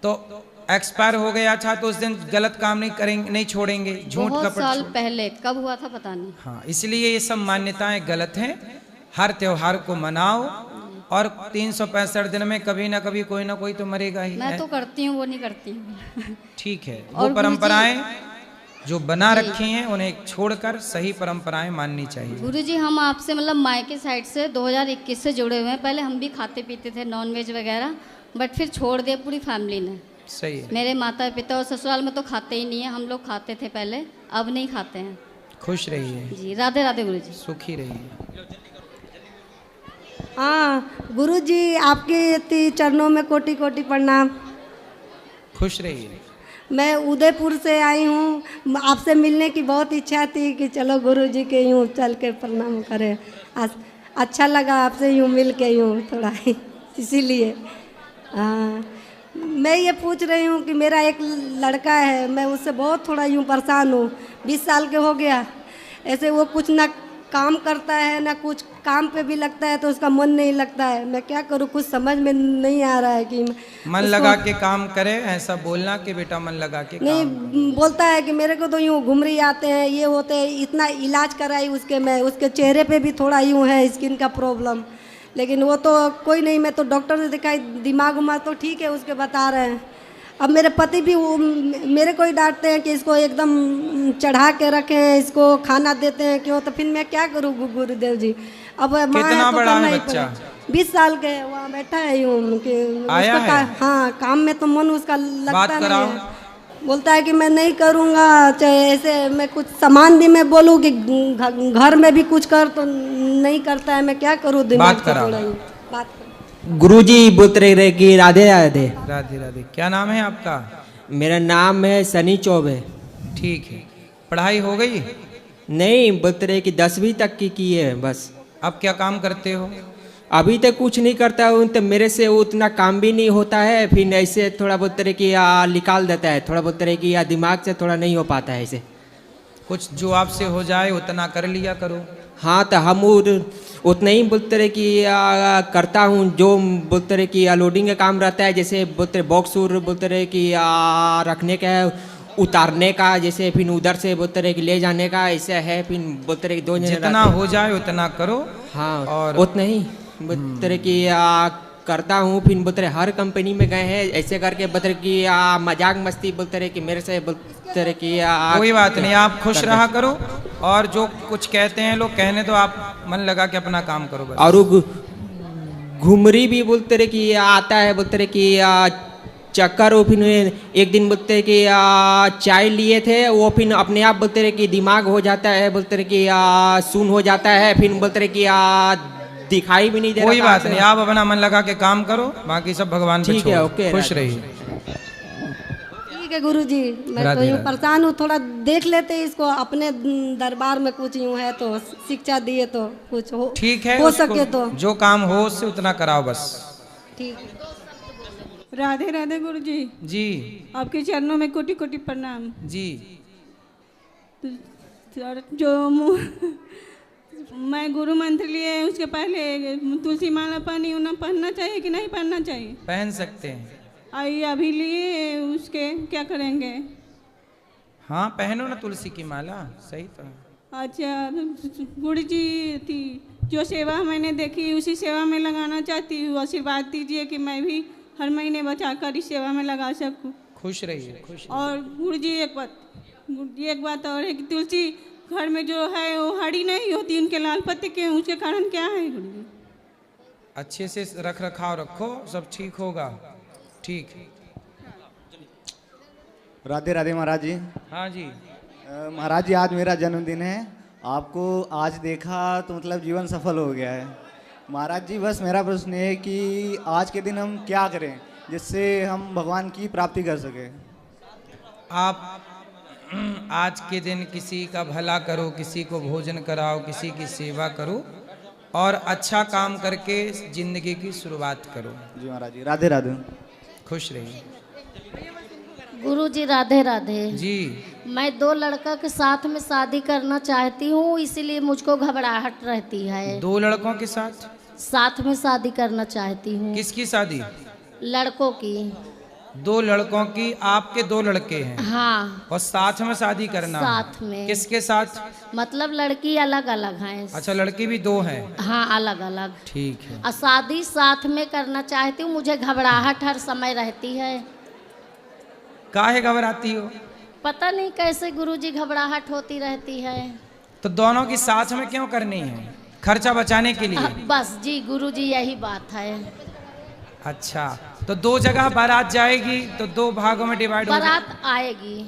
S1: तो एक्सपायर हो गया था तो उस दिन गलत काम नहीं करेंगे, नहीं छोड़ेंगे, झूठ
S20: बहुत
S1: कपट
S20: साल पहले कब हुआ था पता नहीं।
S1: हाँ, इसलिए ये सब मान्यताएं गलत हैं। हर त्योहार को मनाओ और 365 दिन में कभी ना कभी कोई ना कोई तो मरेगा ही।
S20: मैं तो करती हूँ, वो नहीं करती हूँ।
S1: ठीक है,
S20: और
S1: वो परंपराएं
S20: गुरुजी-
S1: जो बना
S20: जी।
S1: रखी हैं उन्हें छोड़कर सही परंपराएं माननी चाहिए।
S20: गुरुजी हम आपसे मतलब मायके साइड से 2021 से जुड़े हुए हैं। पहले हम भी खाते पीते थे नॉनवेज वगैरह, बट फिर छोड़ दिया पूरी फैमिली ने।
S1: सही है,
S20: मेरे माता पिता और ससुराल में तो खाते ही नहीं है, हम लोग खाते थे पहले, अब नहीं खाते हैं।
S1: खुश रहिए,
S20: जी राधे राधे गुरुजी।
S1: सुखी रहिए।
S21: हाँ गुरुजी आपके चरणों में कोटि कोटि प्रणाम।
S1: खुश रहिए।
S21: मैं उदयपुर से आई हूँ, आपसे मिलने की बहुत इच्छा थी कि चलो गुरुजी के यूँ चल के प्रणाम करें। आज अच्छा लगा आपसे यूँ मिल के यूँ थोड़ा इसीलिए। हाँ मैं ये पूछ रही हूँ कि मेरा एक लड़का है, मैं उससे बहुत थोड़ा यूँ परेशान हूँ। 20 साल के हो गया, ऐसे वो कुछ ना काम करता है ना कुछ काम पे भी लगता है तो उसका मन नहीं लगता है। मैं क्या करूँ, कुछ समझ में नहीं आ रहा है कि
S1: मन लगा के काम करे, ऐसा बोलना कि बेटा मन लगा के
S21: नहीं
S1: काम।
S21: बोलता है कि मेरे को तो यूँ घुमरी आते हैं, ये होते हैं, इतना इलाज कराई उसके, मैं उसके चेहरे पे भी थोड़ा यूँ है स्किन का प्रॉब्लम, लेकिन वो तो कोई नहीं। मैं तो डॉक्टर से दिखाई, दिमाग उमाग तो ठीक है उसके बता रहे हैं। अब मेरे पति भी वो मेरे को ही डांटते हैं कि इसको एकदम चढ़ा के रखें, इसको खाना देते हैं क्यों, तो फिर मैं क्या करूँ गुरुदेव जी। अब माँ
S1: कितना
S21: है तो
S1: बड़ा
S21: करना
S1: है
S21: ही
S1: बच्चा?
S21: पड़ेगा। 20 साल के है, वहाँ बैठा है यूँ कि
S1: आया
S21: उसका
S1: है?
S21: हाँ काम में तो मन उसका लगता
S1: बात
S21: नहीं
S1: कराओ।
S21: है। बोलता है कि मैं नहीं करूँगा, चाहे ऐसे मैं कुछ सामान भी मैं बोलूँ कि घर में भी कुछ कर तो नहीं करता है। मैं क्या करूँ, दिमाग
S1: बात
S21: से
S1: कराओ।
S21: थोड़ा यूँ बात
S22: गुरुजी बोलते रहे कि राधे राधे।
S1: राधे राधे। क्या नाम है आपका?
S22: मेरा नाम है सनी चौबे।
S1: ठीक है, पढ़ाई हो गई?
S22: नहीं, बोलते रहे कि 10वीं तक की है बस।
S1: अब क्या काम करते हो?
S22: अभी तक कुछ नहीं करता हूँ, तो मेरे से उतना काम भी नहीं होता है, फिर ऐसे थोड़ा बोलते रहे कि निकाल देता है, थोड़ा बोलते रहे कि दिमाग से थोड़ा नहीं हो पाता है ऐसे।
S1: कुछ जो आपसे हो जाए उतना कर लिया करो।
S22: हाँ तो हम उतना ही बोलते रहे कि करता हूँ, जो बोलते रहे कि लोडिंग का काम रहता है, जैसे बोलते रहे बॉक्स बोलते रहे कि रखने का है, उतारने का, जैसे फिर उधर से बोलते रहे कि ले जाने का, ऐसा है। फिर बोलते रहे कि 2 जने
S1: जितना हो जाए उतना करो।
S22: हाँ
S1: और
S22: उतना ही बोलते रहे कि करता हूँ। फिर बोलते रहे हर कंपनी में गए हैं, ऐसे करके बोलते रहे कि मजाक मस्ती बोलते रहे कि मेरे से बोलते रहे कि
S1: कोई बात नहीं, आप खुश रहा करो और जो कुछ कहते हैं लोग कहने दो, आप मन लगा के अपना काम करो बस।
S22: और घुमरी भी बोलते रहे कि आता है, बोलते रहे कि चक्कर। वो फिर एक दिन बोलते रहे कि चाय लिए थे, वो फिर अपने आप बोलते रहे कि दिमाग हो जाता है, बोलते रहे कि सुन हो जाता है, फिर बोलते रहे कि दिखाई भी नहीं दे रहा।
S1: कोई बात नहीं, आप अपना मन लगा के काम करो, बाकी सब भगवान पे
S22: ठीक है,
S1: छोड़ो।
S22: ओके,
S1: खुश
S22: राधे।
S1: रहिए।
S21: ठीक है गुरुजी, मैं तो
S1: राधे
S21: यूँ
S1: राधे।
S21: परेशान हूँ, थोड़ा देख लेते इसको अपने दरबार में कुछ यूँ है तो शिक्षा दिए तो कुछ हो,
S1: ठीक है,
S21: हो
S1: उसको
S21: सके तो
S1: जो काम हो उससे उतना कराओ बस।
S21: ठीक।
S16: राधे राधे गुरुजी।
S1: जी
S16: आपके चरणों में कोटि कोटि प्रणाम।
S1: जी।
S16: जो मैं गुरु मंत्र लिए उसके पहले तुलसी माला पहनी, उन्हें पहनना चाहिए कि नहीं पहनना चाहिए?
S1: पहन सकते हैं।
S16: आई अभी लिए उसके क्या करेंगे?
S1: हाँ पहनो ना तुलसी की माला, सही तो।
S16: अच्छा गुरु जी थी जो सेवा मैंने देखी उसी सेवा में लगाना चाहती हूँ, आशीर्वाद दीजिए कि मैं भी हर महीने बचाकर इस सेवा में लगा सकूँ।
S1: खुश रहिए, खुश रहिए।
S16: और गुरु जी एक बात और है कि तुलसी घर में जो है वो हरी नहीं होती, उनके लाल पत्ते के, उसके कारण क्या है गुरुजी?
S1: अच्छे से रख रखाव रखो, सब ठीक होगा। ठीक।
S2: राधे राधे महाराज जी।
S1: हाँ जी।
S2: महाराज जी, आज मेरा जन्मदिन है। आपको आज देखा तो मतलब जीवन सफल हो गया है। महाराज जी, बस मेरा प्रश्न है कि आज के दिन हम क्या करें जिससे हम भगवान की प्राप्ति कर सकें? आप
S1: आज के दिन किसी का भला करो, किसी को भोजन कराओ, किसी की सेवा करो और अच्छा काम करके जिंदगी की शुरुआत करो।
S2: जी महाराज जी, राधे राधे।
S1: खुश रहिए।
S3: गुरु जी राधे राधे
S1: जी।
S3: मैं 2 लड़का के साथ में शादी करना चाहती हूँ, इसीलिए मुझको घबराहट रहती है।
S1: 2 लड़कों के
S3: साथ में शादी करना चाहती हूँ।
S1: किसकी शादी?
S3: लड़कों की।
S1: 2 लड़कों की। आपके 2 लड़के हैं?
S3: हाँ।
S1: और साथ में शादी करना?
S3: साथ में।
S1: किसके साथ?
S3: मतलब लड़की अलग अलग हैं।
S1: अच्छा, लड़की भी 2 हैं?
S3: हाँ, अलग अलग।
S1: ठीक है।
S3: और शादी साथ में करना चाहती हूँ, मुझे घबराहट हर समय रहती है।
S1: काहे घबराती हो?
S3: पता नहीं कैसे गुरुजी घबराहट होती रहती है।
S1: तो दोनों की साथ में क्यों करनी है? खर्चा बचाने के लिए?
S3: बस जी गुरुजी, यही बात है।
S1: अच्छा, तो 2 जगह बारात जाएगी तो 2 भागों में डिवाइड हो
S3: बारात आएगी।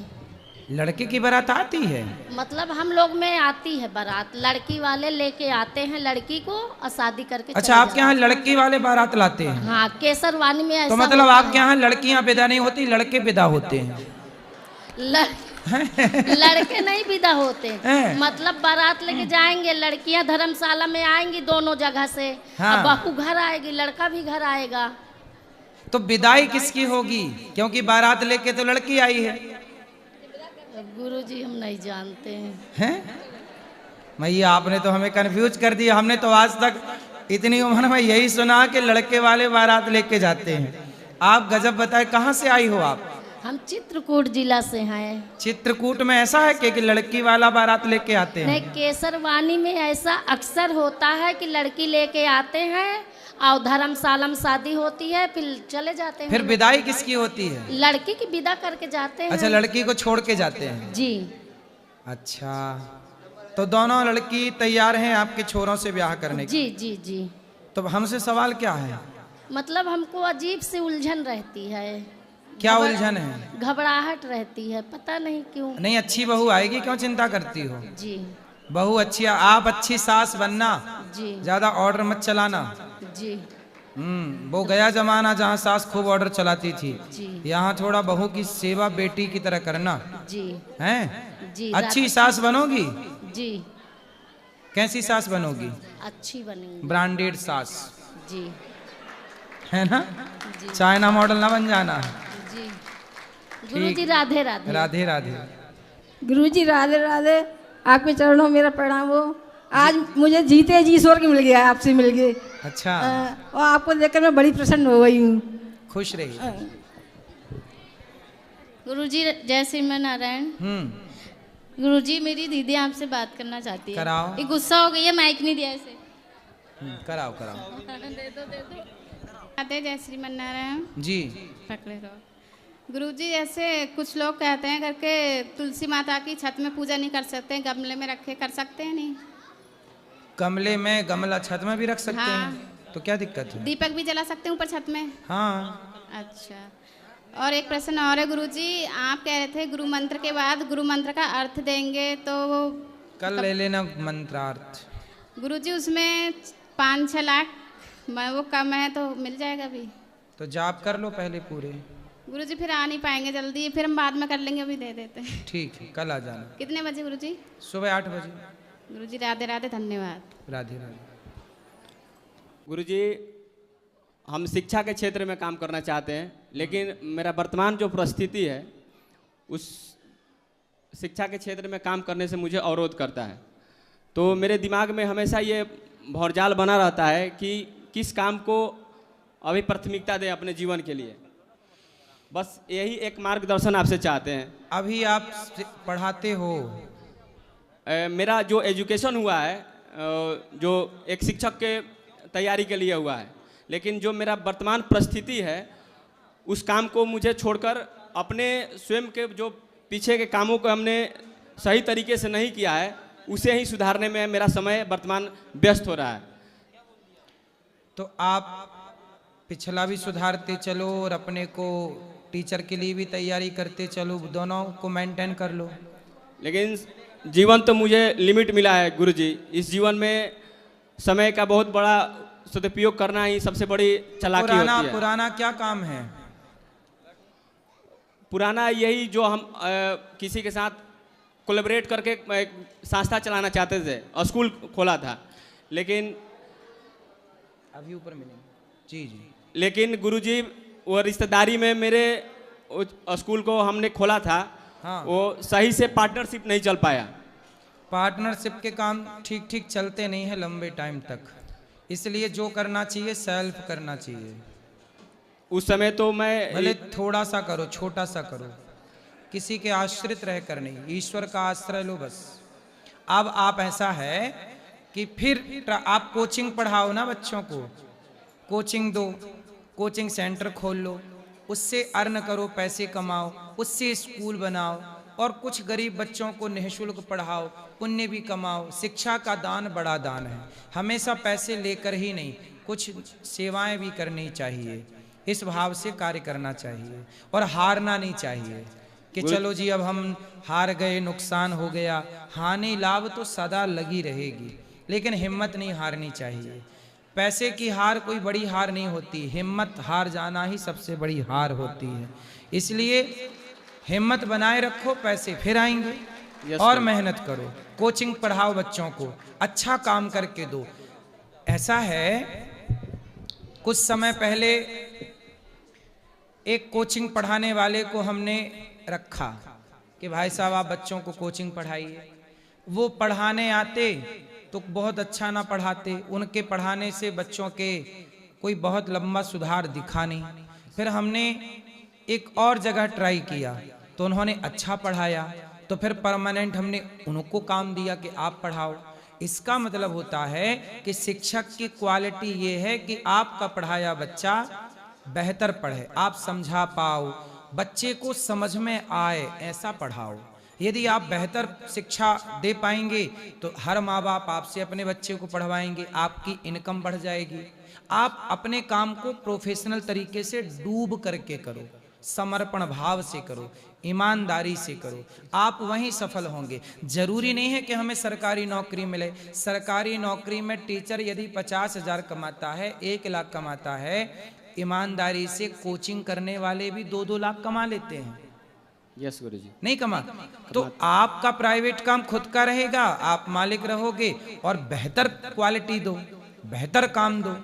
S1: लड़के की बारात आती है?
S3: मतलब हम लोग में आती है बारात, लड़की वाले लेके आते हैं लड़की को और शादी करके।
S1: अच्छा, आपके यहाँ लड़की वाले बारात लाते हैं?
S3: हाँ, केसरवानी में ऐसा।
S1: तो मतलब आपके यहाँ लड़कियाँ विदा नहीं होती, लड़के विदा होते हैं?
S3: लड़के नहीं विदा होते, मतलब बारात लेके जाएंगे, लड़कियां धर्मशाला में आएंगी दोनों जगह से।
S1: हाँ।
S3: बहू घर आएगी, लड़का भी घर आएगा।
S1: तो विदाई किसकी होगी? क्योंकि बारात लेके तो लड़की आई है।
S3: गुरुजी, हम नहीं जानते
S1: हैं। मैया, आपने तो हमें कंफ्यूज कर दिया। हमने तो आज तक इतनी उम्र में यही सुना कि लड़के वाले बारात लेके जाते हैं। आप गजब बताए, कहाँ से आई हो आप?
S3: हम चित्रकूट जिला से हैं।
S1: चित्रकूट में ऐसा है कि लड़की वाला बारात लेके आते हैं?
S3: नहीं, केसरवानी में ऐसा अक्सर होता है कि लड़की लेके आते हैं और धर्मशाला में शादी होती है, फिर चले जाते हैं।
S1: फिर विदाई किसकी होती है?
S3: लड़की की विदा करके जाते हैं।
S1: अच्छा, लड़की को छोड़ के जाते हैं?
S3: जी।
S1: अच्छा, तो दोनों लड़की तैयार हैं आपके छोरों से ब्याह करने
S3: की? जी जी जी।
S1: तो हमसे सवाल क्या है?
S3: मतलब हमको अजीब सी उलझन रहती है।
S1: क्या उलझन है?
S3: घबराहट रहती है, पता नहीं क्यों।
S1: नहीं, अच्छी बहू आएगी, क्यों चिंता करती हो?
S3: जी।
S1: बहू अच्छी, आप अच्छी सास बनना।
S3: जी।
S1: ज्यादा ऑर्डर मत चलाना।
S3: जी।
S1: वो गया जमाना जहाँ सास खूब ऑर्डर चलाती थी।
S3: जी।
S1: यहाँ थोड़ा बहू की सेवा बेटी की तरह करना।
S3: जी।
S1: हैं?
S3: जी।
S1: अच्छी सास बनोगी?
S3: जी।
S1: कैसी सास बनोगी?
S3: अच्छी बनेगी।
S1: ब्रांडेड सास।
S3: जी।
S1: है ना? चाइना मॉडल ना बन जाना।
S3: जी। गुरुजी राधे राधे।
S1: राधे राधे।
S21: गुरुजी राधे राधे। आपके चरणों में मेरा प्रणाम हो। आज मुझे जीते जी ईश्वर के मिल गया, आपसे मिल गए।
S1: अच्छा।
S21: और आपको देखकर मैं बड़ी प्रसन्न हो गई हूँ।
S1: खुश रहिए।
S20: गुरुजी जय श्रीमान नारायण। गुरुजी, मेरी दीदी आपसे बात करना चाहती है।
S1: कराओ।
S20: ये गुस्सा हो गई है, माइक नहीं दिया इसे।
S1: कराओ कराओ।
S20: दे दो। आते जय श्रीमान नारायण
S1: जी।
S20: पकड़े रहो। गुरुजी, ऐसे कुछ लोग कहते हैं करके तुलसी माता की छत में पूजा नहीं कर सकते, गमले में रखे कर सकते हैं? नहीं,
S1: गमले में, गमला छत में भी रख सकते
S20: हाँ।
S1: हैं, तो क्या दिक्कत है?
S20: दीपक भी जला सकते हैं ऊपर छत में?
S1: हाँ।
S20: अच्छा, और एक प्रश्न और है गुरुजी, आप कह रहे थे गुरु मंत्र के बाद गुरु मंत्र का अर्थ देंगे, तो
S1: कल ले लेना मंत्रार्थ।
S20: गुरुजी, उसमें 5-6 लाख वो कम है, तो मिल जाएगा भी?
S1: तो जाप कर लो पहले पूरे।
S20: गुरुजी, फिर आ नहीं पाएंगे जल्दी, फिर हम बाद में कर लेंगे, अभी दे देते हैं।
S1: ठीक है, कल आ जाना।
S20: कितने बजे गुरुजी?
S1: सुबह 8 बजे।
S20: गुरुजी राधे राधे, धन्यवाद।
S1: राधे राधे।
S23: गुरुजी, हम शिक्षा के क्षेत्र में काम करना चाहते हैं, लेकिन मेरा वर्तमान जो परिस्थिति है उस शिक्षा के क्षेत्र में काम करने से मुझे अवरोध करता है। तो मेरे दिमाग में हमेशा ये भौरजाल बना रहता है कि किस काम को अभी प्राथमिकता दें अपने जीवन के लिए। बस यही एक मार्गदर्शन आपसे चाहते हैं।
S1: अभी आप पढ़ाते हो?
S23: मेरा जो एजुकेशन हुआ है जो एक शिक्षक के तैयारी के लिए हुआ है, लेकिन जो मेरा वर्तमान परिस्थिति है उस काम को मुझे छोड़कर अपने स्वयं के जो पीछे के कामों को हमने सही तरीके से नहीं किया है, उसे ही सुधारने में मेरा समय वर्तमान व्यस्त हो रहा है।
S1: तो आप पिछला भी सुधारते चलो और अपने को टीचर के लिए भी तैयारी करते चलो, दोनों को मेंटेन कर लो।
S23: लेकिन जीवन तो मुझे लिमिट मिला है गुरुजी। इस जीवन में समय का बहुत बड़ा सदुपयोग करना ही सबसे बड़ी चालाकी होती है।
S1: पुराना क्या काम है?
S23: पुराना यही जो हम किसी के साथ कोलैबोरेट करके एक संस्था चलाना चाहते थे और स्कूल खोला था, लेकिन
S1: अभी ऊपर मिलेंगे जी जी।
S23: लेकिन गुरुजी वो रिश्तेदारी में मेरे स्कूल को हमने खोला था,
S1: हाँ।
S23: वो सही से पार्टनरशिप नहीं चल पाया।
S1: पार्टनरशिप के काम ठीक ठीक चलते नहीं है लंबे टाइम तक, इसलिए जो करना चाहिए सेल्फ करना चाहिए।
S23: उस समय तो मैं
S1: भले थोड़ा सा करो, छोटा सा करो, किसी के आश्रित रह कर नहीं, ईश्वर का आश्रय लो बस। अब आप ऐसा है कि फिर आप कोचिंग पढ़ाओ ना बच्चों को, कोचिंग दो, कोचिंग सेंटर खोल लो, उससे अर्न करो, पैसे कमाओ, उससे स्कूल बनाओ और कुछ गरीब बच्चों को निःशुल्क पढ़ाओ, पुण्य भी कमाओ। शिक्षा का दान बड़ा दान है, हमेशा पैसे लेकर ही नहीं, कुछ सेवाएं भी करनी चाहिए। इस भाव से कार्य करना चाहिए और हारना नहीं चाहिए कि चलो जी अब हम हार गए, नुकसान हो गया। हानि लाभ तो सदा लगी रहेगी, लेकिन हिम्मत नहीं हारनी चाहिए। पैसे की हार कोई बड़ी हार नहीं होती, हिम्मत हार जाना ही सबसे बड़ी हार होती है। इसलिए हिम्मत बनाए रखो, पैसे फिर आएंगे और मेहनत करो, कोचिंग पढ़ाओ बच्चों को, अच्छा काम करके दो। ऐसा है कुछ समय पहले एक कोचिंग पढ़ाने वाले को हमने रखा कि भाई साहब आप बच्चों को कोचिंग पढ़ाइए। वो पढ़ाने आते तो बहुत अच्छा ना पढ़ाते, उनके पढ़ाने से बच्चों के कोई बहुत लंबा सुधार दिखा नहीं। फिर हमने एक और जगह ट्राई किया तो उन्होंने अच्छा पढ़ाया, तो फिर परमानेंट हमने उनको काम दिया कि आप पढ़ाओ। इसका मतलब होता है कि शिक्षक की क्वालिटी ये है कि आपका पढ़ाया बच्चा बेहतर पढ़े, आप समझा पाओ, बच्चे को समझ में आए, ऐसा पढ़ाओ। यदि आप बेहतर शिक्षा दे पाएंगे तो हर माँ बाप आपसे अपने बच्चे को पढ़वाएंगे, आपकी इनकम बढ़ जाएगी। आप अपने काम को प्रोफेशनल तरीके से डूब करके करो, समर्पण भाव से करो, ईमानदारी से करो, आप वहीं सफल होंगे। जरूरी नहीं है कि हमें सरकारी नौकरी मिले। सरकारी नौकरी में टीचर यदि 50,000 कमाता है, 1 लाख कमाता है, ईमानदारी से कोचिंग करने वाले भी 2-2 लाख कमा लेते हैं।
S23: यस गुरुजी।
S1: नहीं कमा तो आपका प्राइवेट काम खुद का रहेगा, आप मालिक रहोगे और बेहतर क्वालिटी दो, बेहतर काम दो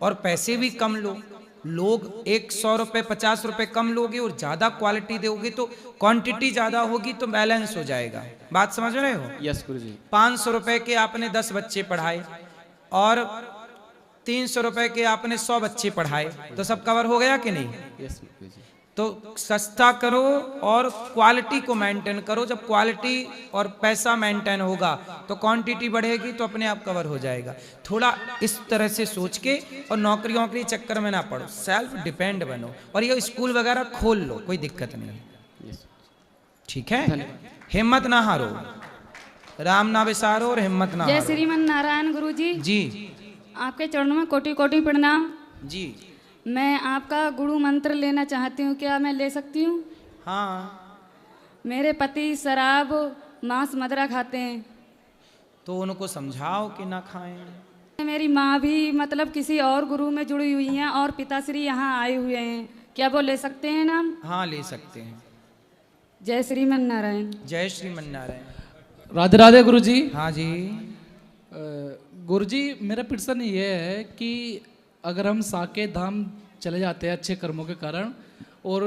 S1: और पैसे भी कम लो। लोग 100 रुपए 50 रुपए कम लोगे और ज्यादा क्वालिटी दोगे तो क्वांटिटी ज्यादा होगी तो बैलेंस हो जाएगा। बात समझ रहे हो?
S23: यस गुरुजी।
S1: 500 रुपए के आपने 10 बच्चे पढ़ाए और 300 रुपए के आपने 100 बच्चे पढ़ाए तो सब कवर हो गया कि नहीं?
S23: यस गुरुजी।
S1: तो सस्ता करो और क्वालिटी को मेंटेन करो। जब क्वालिटी और पैसा मेंटेन होगा तो क्वांटिटी बढ़ेगी तो अपने आप कवर हो जाएगा। थोड़ा इस तरह से सोच के और नौकरियों के चक्कर में ना पड़ो, सेल्फ डिपेंड बनो और ये स्कूल वगैरह खोल लो, कोई दिक्कत नहीं है। ठीक है, हिम्मत ना हारो, राम ना विसारो और हिम्मत ना
S19: जय
S1: हारो।
S19: श्रीमन नारायण गुरुजी।
S1: जी
S19: आपके चरणों में कोटि कोटि प्रणाम।
S1: जी।
S19: मैं आपका गुरु मंत्र लेना चाहती हूँ, क्या मैं ले सकती हूँ?
S1: हाँ।
S19: मेरे पति शराब मांस मदिरा खाते हैं।
S1: तो उनको समझाओ कि ना खाएं।
S19: मेरी माँ भी मतलब किसी और गुरु में जुड़ी हुई हैं और पिताश्री यहाँ आए हुए हैं, क्या वो ले सकते हैं नाम?
S1: हाँ ले सकते हैं।
S19: जय श्रीमन नारायण।
S1: जय श्रीमन नारायण।
S4: राधे राधे गुरुजी।
S1: हाँ जी।
S4: गुरुजी मेरा प्रश्न ये है कि अगर हम साकेत धाम चले जाते हैं अच्छे कर्मों के कारण, और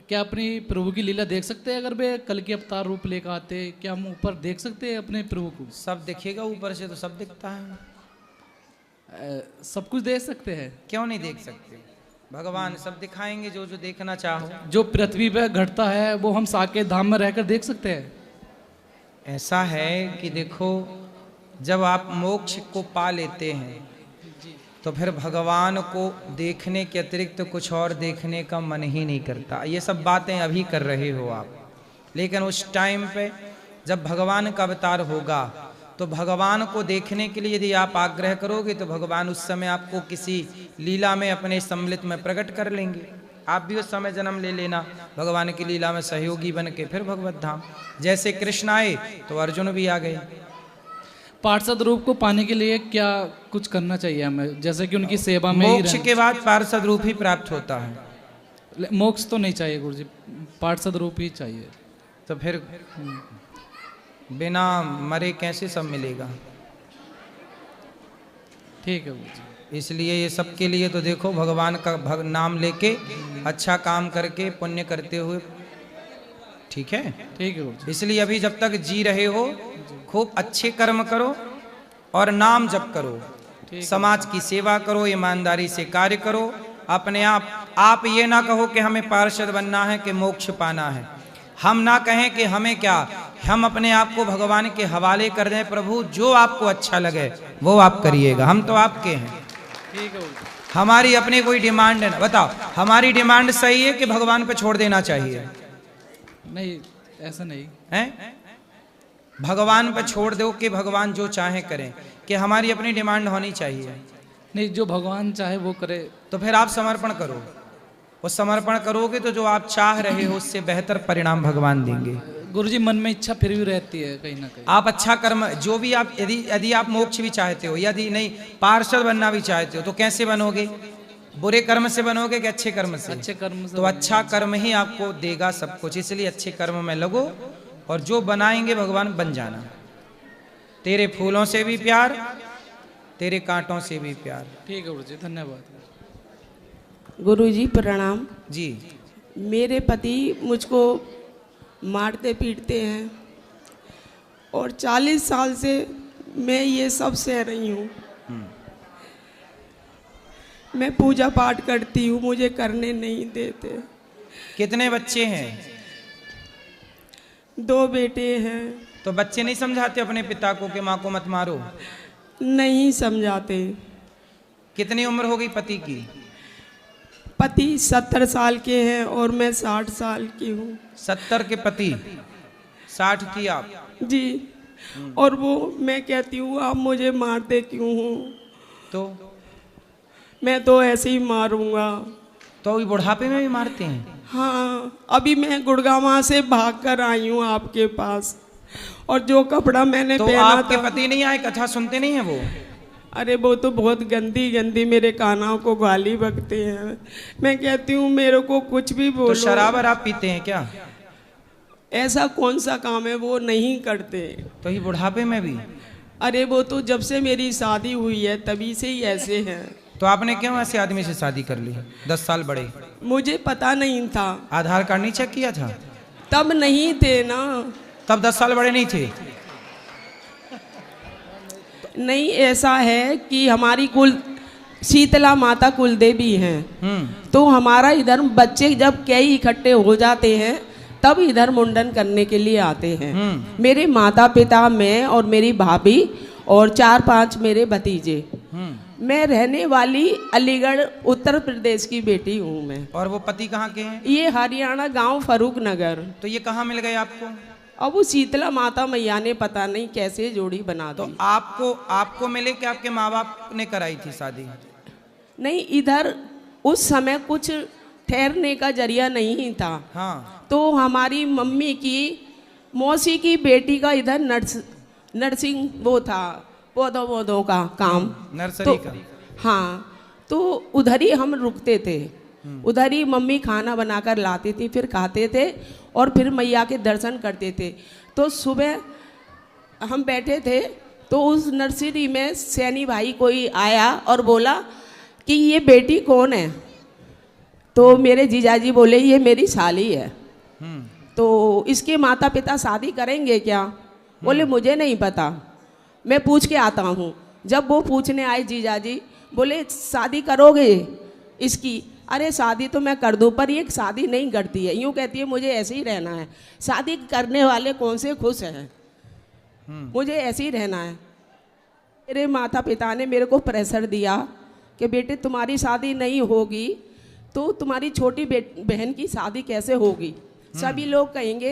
S4: क्या अपनी प्रभु की लीला देख सकते हैं? अगर वे कल के अवतार रूप लेकर आते, क्या हम ऊपर देख सकते हैं अपने प्रभु को?
S1: सब दिखेगा ऊपर से, तो सब दिखता है।
S4: सब कुछ देख सकते हैं?
S1: क्यों नहीं देख सकते? भगवान सब दिखाएंगे जो जो देखना चाहो।
S4: जो पृथ्वी पर घटता है वो हम साकेत धाम में रहकर देख सकते हैं?
S1: ऐसा है कि देखो, जब आप मोक्ष को पा लेते हैं तो फिर भगवान को देखने के अतिरिक्त तो कुछ और देखने का मन ही नहीं करता। ये सब बातें अभी कर रहे हो आप, लेकिन उस टाइम पे जब भगवान का अवतार होगा तो भगवान को देखने के लिए यदि आप आग्रह करोगे तो भगवान उस समय आपको किसी लीला में अपने सम्मिलित में प्रकट कर लेंगे। आप भी उस समय जन्म ले लेना भगवान की लीला में सहयोगी बन के, फिर भगवत धाम। जैसे कृष्ण आए तो अर्जुन भी आ गए।
S4: पार्षद रूप को पाने के लिए क्या कुछ करना चाहिए हमें, जैसे कि उनकी सेवा में ही
S1: मोक्ष के बाद पार्षद रूप ही प्राप्त होता है।
S4: मोक्ष तो नहीं चाहिए गुरुजी, पार्षद रूप ही चाहिए।
S1: तो फिर बिना मरे कैसे सब मिलेगा?
S4: ठीक है गुरुजी।
S1: इसलिए ये सबके लिए तो देखो भगवान का नाम लेके अच्छा काम करके पुण्य करते हुए, ठीक है?
S4: ठीक है गुरुजी।
S1: इसलिए अभी जब तक जी रहे हो खूब अच्छे कर्म करो और नाम जप करो, समाज की सेवा करो, ईमानदारी से कार्य करो। अपने आप ये ना कहो कि हमें पार्षद बनना है कि मोक्ष पाना है। हम ना कहें कि हमें क्या, हम अपने आप को भगवान के हवाले कर दें। प्रभु जो आपको अच्छा लगे वो आप करिएगा, हम तो आपके हैं।
S4: ठीक है।
S1: हमारी अपनी कोई डिमांड है ना? बताओ हमारी डिमांड सही है कि भगवान पे छोड़ देना चाहिए?
S4: नहीं, ऐसा नहीं
S1: है। भगवान पे छोड़ दो कि भगवान जो चाहे करें, कि हमारी अपनी डिमांड होनी चाहिए?
S4: नहीं, जो भगवान चाहे वो करे।
S1: तो फिर आप समर्पण करो। वो समर्पण करोगे तो जो आप चाह रहे हो उससे बेहतर परिणाम भगवान देंगे।
S4: गुरुजी मन में इच्छा फिर भी रहती है कहीं ना कहीं।
S1: आप अच्छा कर्म जो भी आप, यदि आप मोक्ष भी चाहते हो, यदि नहीं पार्षद बनना भी चाहते हो, तो कैसे बनोगे? बुरे कर्म से बनोगे कि अच्छे कर्म से?
S4: अच्छे कर्म से।
S1: तो अच्छा कर्म ही आपको देगा सब कुछ, इसलिए अच्छे कर्म में लगो और जो बनाएंगे भगवान बन जाना। तेरे फूलों से भी प्यार, तेरे कांटों से भी प्यार।
S4: ठीक है गुरुजी, धन्यवाद।
S5: गुरुजी प्रणाम
S1: जी।
S5: मेरे पति मुझको मारते पीटते हैं और 40 साल से मैं ये सब सह रही हूँ। मैं पूजा पाठ करती हूँ, मुझे करने नहीं देते।
S1: कितने बच्चे हैं?
S5: 2 बेटे हैं।
S1: तो बच्चे नहीं समझाते अपने पिता को कि माँ को मत मारो?
S5: नहीं समझाते।
S1: कितनी उम्र हो गई पति की?
S5: पति 70 साल के हैं और मैं 60 साल की हूँ।
S1: 70 के पति, 60 की आप?
S5: जी। और वो मैं कहती हूँ आप मुझे मारते क्यों हो?
S1: तो
S5: मैं तो ऐसे ही मारूंगा।
S1: तो अभी बुढ़ापे में भी मारते हैं?
S5: हाँ, अभी मैं गुड़गांव से भाग कर आई हूँ आपके पास, और जो कपड़ा मैंने
S1: तो
S5: पहना
S1: आपके
S5: था,
S1: पति नहीं आए? कथा सुनते नहीं है वो?
S5: अरे वो तो बहुत गंदी गंदी मेरे कानों को गाली बकते हैं। मैं कहती हूँ मेरे को कुछ भी बोलो।
S1: तो शराब आप पीते हैं क्या?
S5: ऐसा कौन सा काम है वो नहीं करते।
S1: तो ये बुढ़ापे में भी?
S5: अरे वो तो जब से मेरी शादी हुई है तभी से ही ऐसे हैं।
S1: तो आपने क्यों ऐसे आदमी से शादी कर ली? 10 साल बड़े।
S5: मुझे पता नहीं था।
S1: आधार कार्ड नहीं चेक किया था?
S5: तब नहीं थे ना।
S1: तब 10 साल बड़े नहीं थे?
S5: नहीं, ऐसा है कि हमारी कुल शीतला माता कुल देवी हैं। तो हमारा इधर बच्चे जब कई इकट्ठे हो जाते हैं तब इधर मुंडन करने के लिए आते हैं। मेरे माता पिता, मैं और मेरी भाभी और 4-5 मेरे भतीजे। मैं रहने वाली अलीगढ़ उत्तर प्रदेश की बेटी हूँ मैं।
S1: और वो पति कहाँ के हैं?
S5: ये हरियाणा गांव फरूक नगर।
S1: तो ये कहाँ मिल गए आपको?
S5: अब वो शीतला माता मैया ने पता नहीं कैसे जोड़ी बना दी।
S1: तो आपको मिले कि आपके माँ बाप ने कराई थी शादी?
S5: नहीं, इधर उस समय कुछ ठहरने का जरिया नहीं था।
S1: हाँ।
S5: तो हमारी मम्मी की मौसी की बेटी का इधर नर्सिंग वो था, पौधों का काम,
S1: नर्सरी का।
S5: हाँ, तो उधर ही हम रुकते थे। उधर ही मम्मी खाना बनाकर लाती थी, फिर खाते थे और फिर मैया के दर्शन करते थे। तो सुबह हम बैठे थे तो उस नर्सरी में सैनी भाई कोई आया और बोला कि ये बेटी कौन है? तो मेरे जीजाजी बोले ये मेरी साली है। तो इसके माता पिता शादी करेंगे क्या? बोले मुझे नहीं पता, मैं पूछ के आता हूँ। जब वो पूछने आए जीजाजी, बोले शादी करोगे इसकी? अरे शादी तो मैं कर दूं, पर ये शादी नहीं करती है, यूँ कहती है मुझे ऐसे ही रहना है। शादी करने वाले कौन से खुश हैं? मुझे ऐसे ही रहना है। मेरे माता पिता ने मेरे को प्रेशर दिया कि बेटे तुम्हारी शादी नहीं होगी तो तुम्हारी छोटी बहन की शादी कैसे होगी? सभी लोग कहेंगे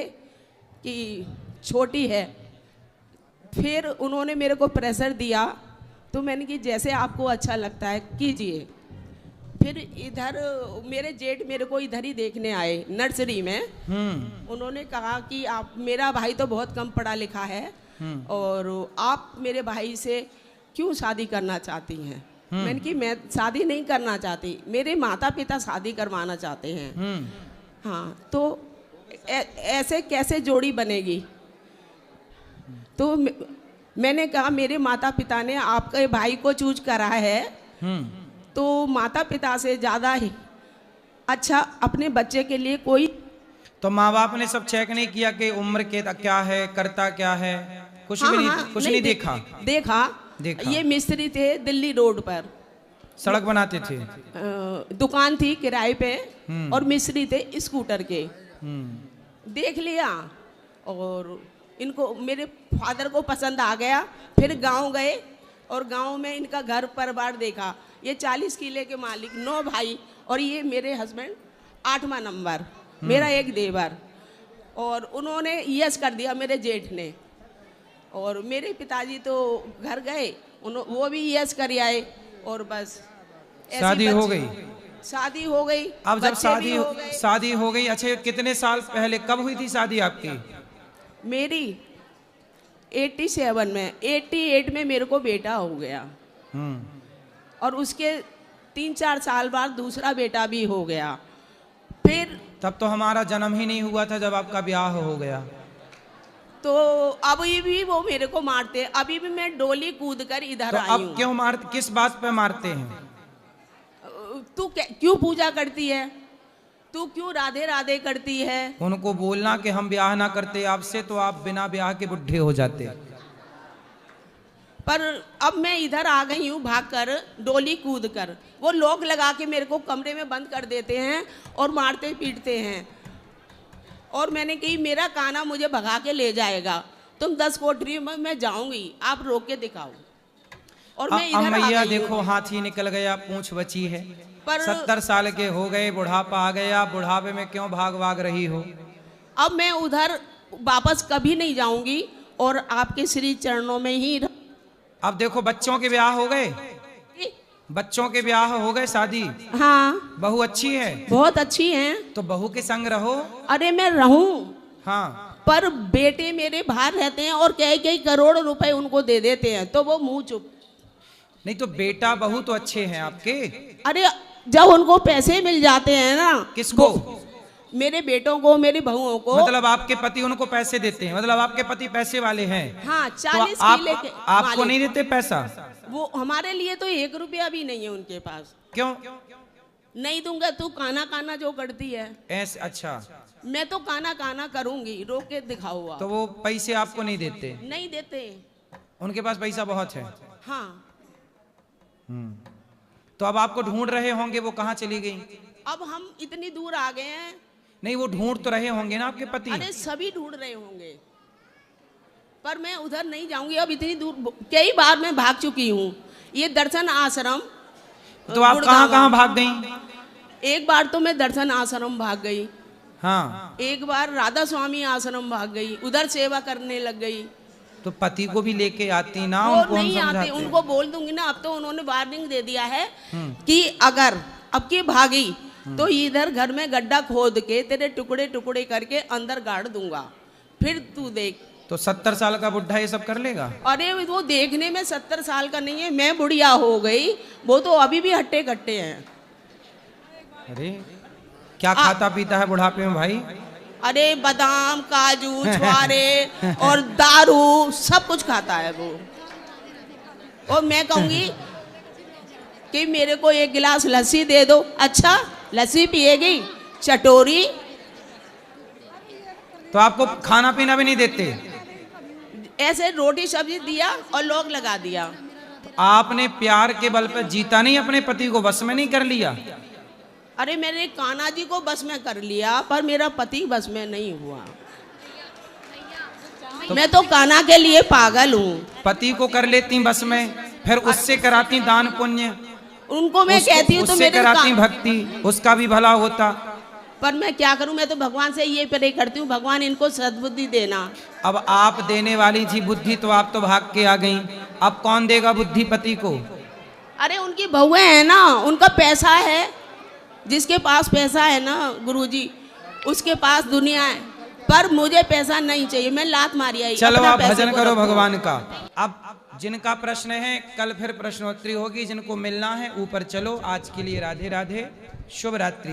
S5: कि छोटी है, फिर उन्होंने मेरे को प्रेशर दिया, तो मैंने कि जैसे आपको अच्छा लगता है कीजिए। फिर इधर मेरे जेठ मेरे को इधर ही देखने आए नर्सरी में। उन्होंने कहा कि आप, मेरा भाई तो बहुत कम पढ़ा लिखा है और आप मेरे भाई से क्यों शादी करना चाहती हैं? मैंने कि मैं शादी नहीं करना चाहती, मेरे माता पिता शादी करवाना चाहते हैं। हाँ, तो ऐसे कैसे जोड़ी बनेगी? तो मैंने कहा मेरे माता पिता ने आपके भाई को चूज करा है, तो माता पिता से ज़्यादा ही अच्छा अपने बच्चे के लिए कोई।
S1: तो माँ बाप ने सब चेक नहीं किया कि उम्र के क्या है, करता क्या है? कुछ भी नहीं, कुछ नहीं देखा?
S5: देखा। ये मिस्त्री थे दिल्ली रोड पर,
S1: सड़क बनाते थे,
S5: दुकान थी किराए पे, और मिस्त्री थे स्कूटर के। देख लिया और इनको, मेरे फादर को पसंद आ गया। फिर गांव गए और गांव में इनका घर परिवार देखा। ये 40 किले के मालिक, 9 भाई, और ये मेरे हस्बैंड 8वां नंबर, मेरा एक देवर। और उन्होंने यस कर दिया मेरे जेठ ने। और मेरे पिताजी तो घर गए, वो भी यस कर आए, और बस
S1: शादी हो गई।
S5: शादी हो गई।
S1: अब जब शादी हो गई, अच्छा कितने साल पहले, कब हुई थी शादी आपकी?
S5: मेरी 87 में, 88 में मेरे को बेटा हो गया, और उसके 3-4 साल बाद दूसरा बेटा भी हो गया। फिर
S1: तब तो हमारा जन्म ही नहीं हुआ था जब आपका ब्याह हो गया।
S5: तो अभी भी वो मेरे को मारते, अभी भी मैं डोली कूद कर इधर
S1: तो
S5: आई हूँ।
S1: अब क्यों मारते, किस बात पे मारते हैं?
S5: तू क्यों पूजा करती है, तू क्यों राधे राधे करती है?
S1: उनको बोलना कि हम ब्याह ना करते आपसे, तो आप बिना ब्याह के बुढ़े हो जाते।
S5: पर अब मैं इधर आ गई हूँ भागकर, डोली कूद कर। वो लोग लगा के मेरे को कमरे में बंद कर देते हैं और मारते पीटते हैं। और मैंने कही मेरा काना मुझे भगा के ले जाएगा, तुम 10 कोठरी में मैं जाऊंगी, आप रोक के दिखाओ। और मैं इधर आ
S1: मैया
S5: गई
S1: देखो, हाथी निकल गया, पूंछ बची है।
S5: पर
S1: 70 साल के हो गए, बुढ़ापा आ गया, बुढ़ापे में क्यों भाग रही हो?
S5: अब मैं उधर वापस कभी नहीं जाऊंगी और आपके श्री चरणों में ही।
S1: अब देखो, बच्चों के ब्याह हो गए, बच्चों के ब्याह हो गए, शादी।
S5: हाँ,
S1: बहू अच्छी है,
S5: बहुत अच्छी है।
S1: तो बहू के संग रहो।
S5: अरे मैं रहूं,
S1: हाँ,
S5: पर बेटे मेरे बाहर रहते हैं और कई करोड़ रुपए उनको दे देते हैं, तो वो मुंह चुप।
S1: नहीं तो बेटा बहू तो अच्छे हैं आपके।
S5: अरे जब उनको पैसे मिल जाते हैं ना।
S1: किसको?
S5: मेरे बेटों को, मेरी बहुओं को।
S1: मतलब आपके पति उनको पैसे देते हैं, मतलब आपके पति पैसे वाले हैं।
S5: हाँ, 40
S1: तो
S5: किले के
S1: आपको नहीं देते पैसा?
S5: वो हमारे लिए तो 1 रुपया भी नहीं है उनके पास।
S1: क्यों?
S5: नहीं दूंगा, तू काना काना जो करती है
S1: ऐसे। अच्छा,
S5: मैं तो काना काना करूंगी, रोक के दिखाओ आप।
S1: तो वो पैसे आपको नहीं देते?
S5: नहीं देते,
S1: उनके पास पैसा बहुत है।
S5: हाँ।
S1: तो अब आपको ढूंढ रहे होंगे, वो कहाँ चली गई?
S5: अब हम इतनी दूर आ गए हैं।
S1: नहीं, वो ढूंढ तो रहे होंगे ना आपके पति?
S5: अरे सभी ढूंढ रहे होंगे, पर मैं उधर नहीं जाऊंगी। अब इतनी दूर कई बार मैं भाग चुकी हूँ। ये दर्शन आश्रम।
S1: तो आप कहाँ भाग गई?
S5: एक बार तो मैं दर्शन आश्रम भाग गई।
S1: हाँ।
S5: एक बार राधा स्वामी आश्रम भाग गई, उधर सेवा करने लग गई।
S1: तो पति को भी लेके आती ना?
S5: वो
S1: उनको
S5: नहीं आते, उनको बोल दूंगी ना। अब तो उन्होंने वार्निंग दे दिया है कि अगर अब की भागी तो इधर घर में गड्ढा खोद के तेरे टुकड़े टुकड़े करके अंदर गाड़ दूंगा, फिर तू देख।
S1: तो 70 साल का बुढ़ा ये सब कर लेगा?
S5: अरे वो देखने में 70 साल का नहीं है, मैं बुढ़िया हो गई, वो तो अभी भी हट्टे कट्टे हैं।
S1: अरे क्या खाता पीता है बुढ़ापे में भाई?
S5: अरे बादाम, काजू, छुआरे और दारू सब कुछ खाता है वो। और मैं कहूंगी कि मेरे को 1 गिलास लस्सी दे दो। अच्छा, लस्सी पिएगी? चटोरी।
S1: तो आपको खाना पीना भी नहीं देते?
S5: ऐसे रोटी सब्जी दिया और लोग लगा दिया।
S1: आपने प्यार के बल पर जीता नहीं, अपने पति को बस में नहीं कर लिया?
S5: अरे मैंने कान्हा जी को बस में कर लिया, पर मेरा पति बस में नहीं हुआ। तो मैं तो कान्हा के लिए पागल हूँ।
S1: पति को कर लेती बस में, फिर उससे कराती दान पुण्य,
S5: उनको मैं कहती हूँ तो
S1: उससे कराती भक्ति, उसका भी भला होता।
S5: पर मैं क्या करूं, मैं तो भगवान से ये प्रे करती हूँ, भगवान इनको सद्बुद्धि देना।
S1: अब आप देने वाली थी बुद्धि, तो आप तो भाग के आ गई। अब कौन देगा बुद्धि पति को?
S5: अरे उनकी बहुएं हैं ना, उनका पैसा है, जिसके पास पैसा है ना गुरुजी, उसके पास दुनिया है, पर मुझे पैसा नहीं चाहिए, मैं लात मारी आई।
S1: चलो आप भजन करो भगवान का। अब जिनका प्रश्न है कल फिर प्रश्नोत्तरी होगी, जिनको मिलना है ऊपर चलो। आज के लिए राधे राधे, शुभ रात्रि।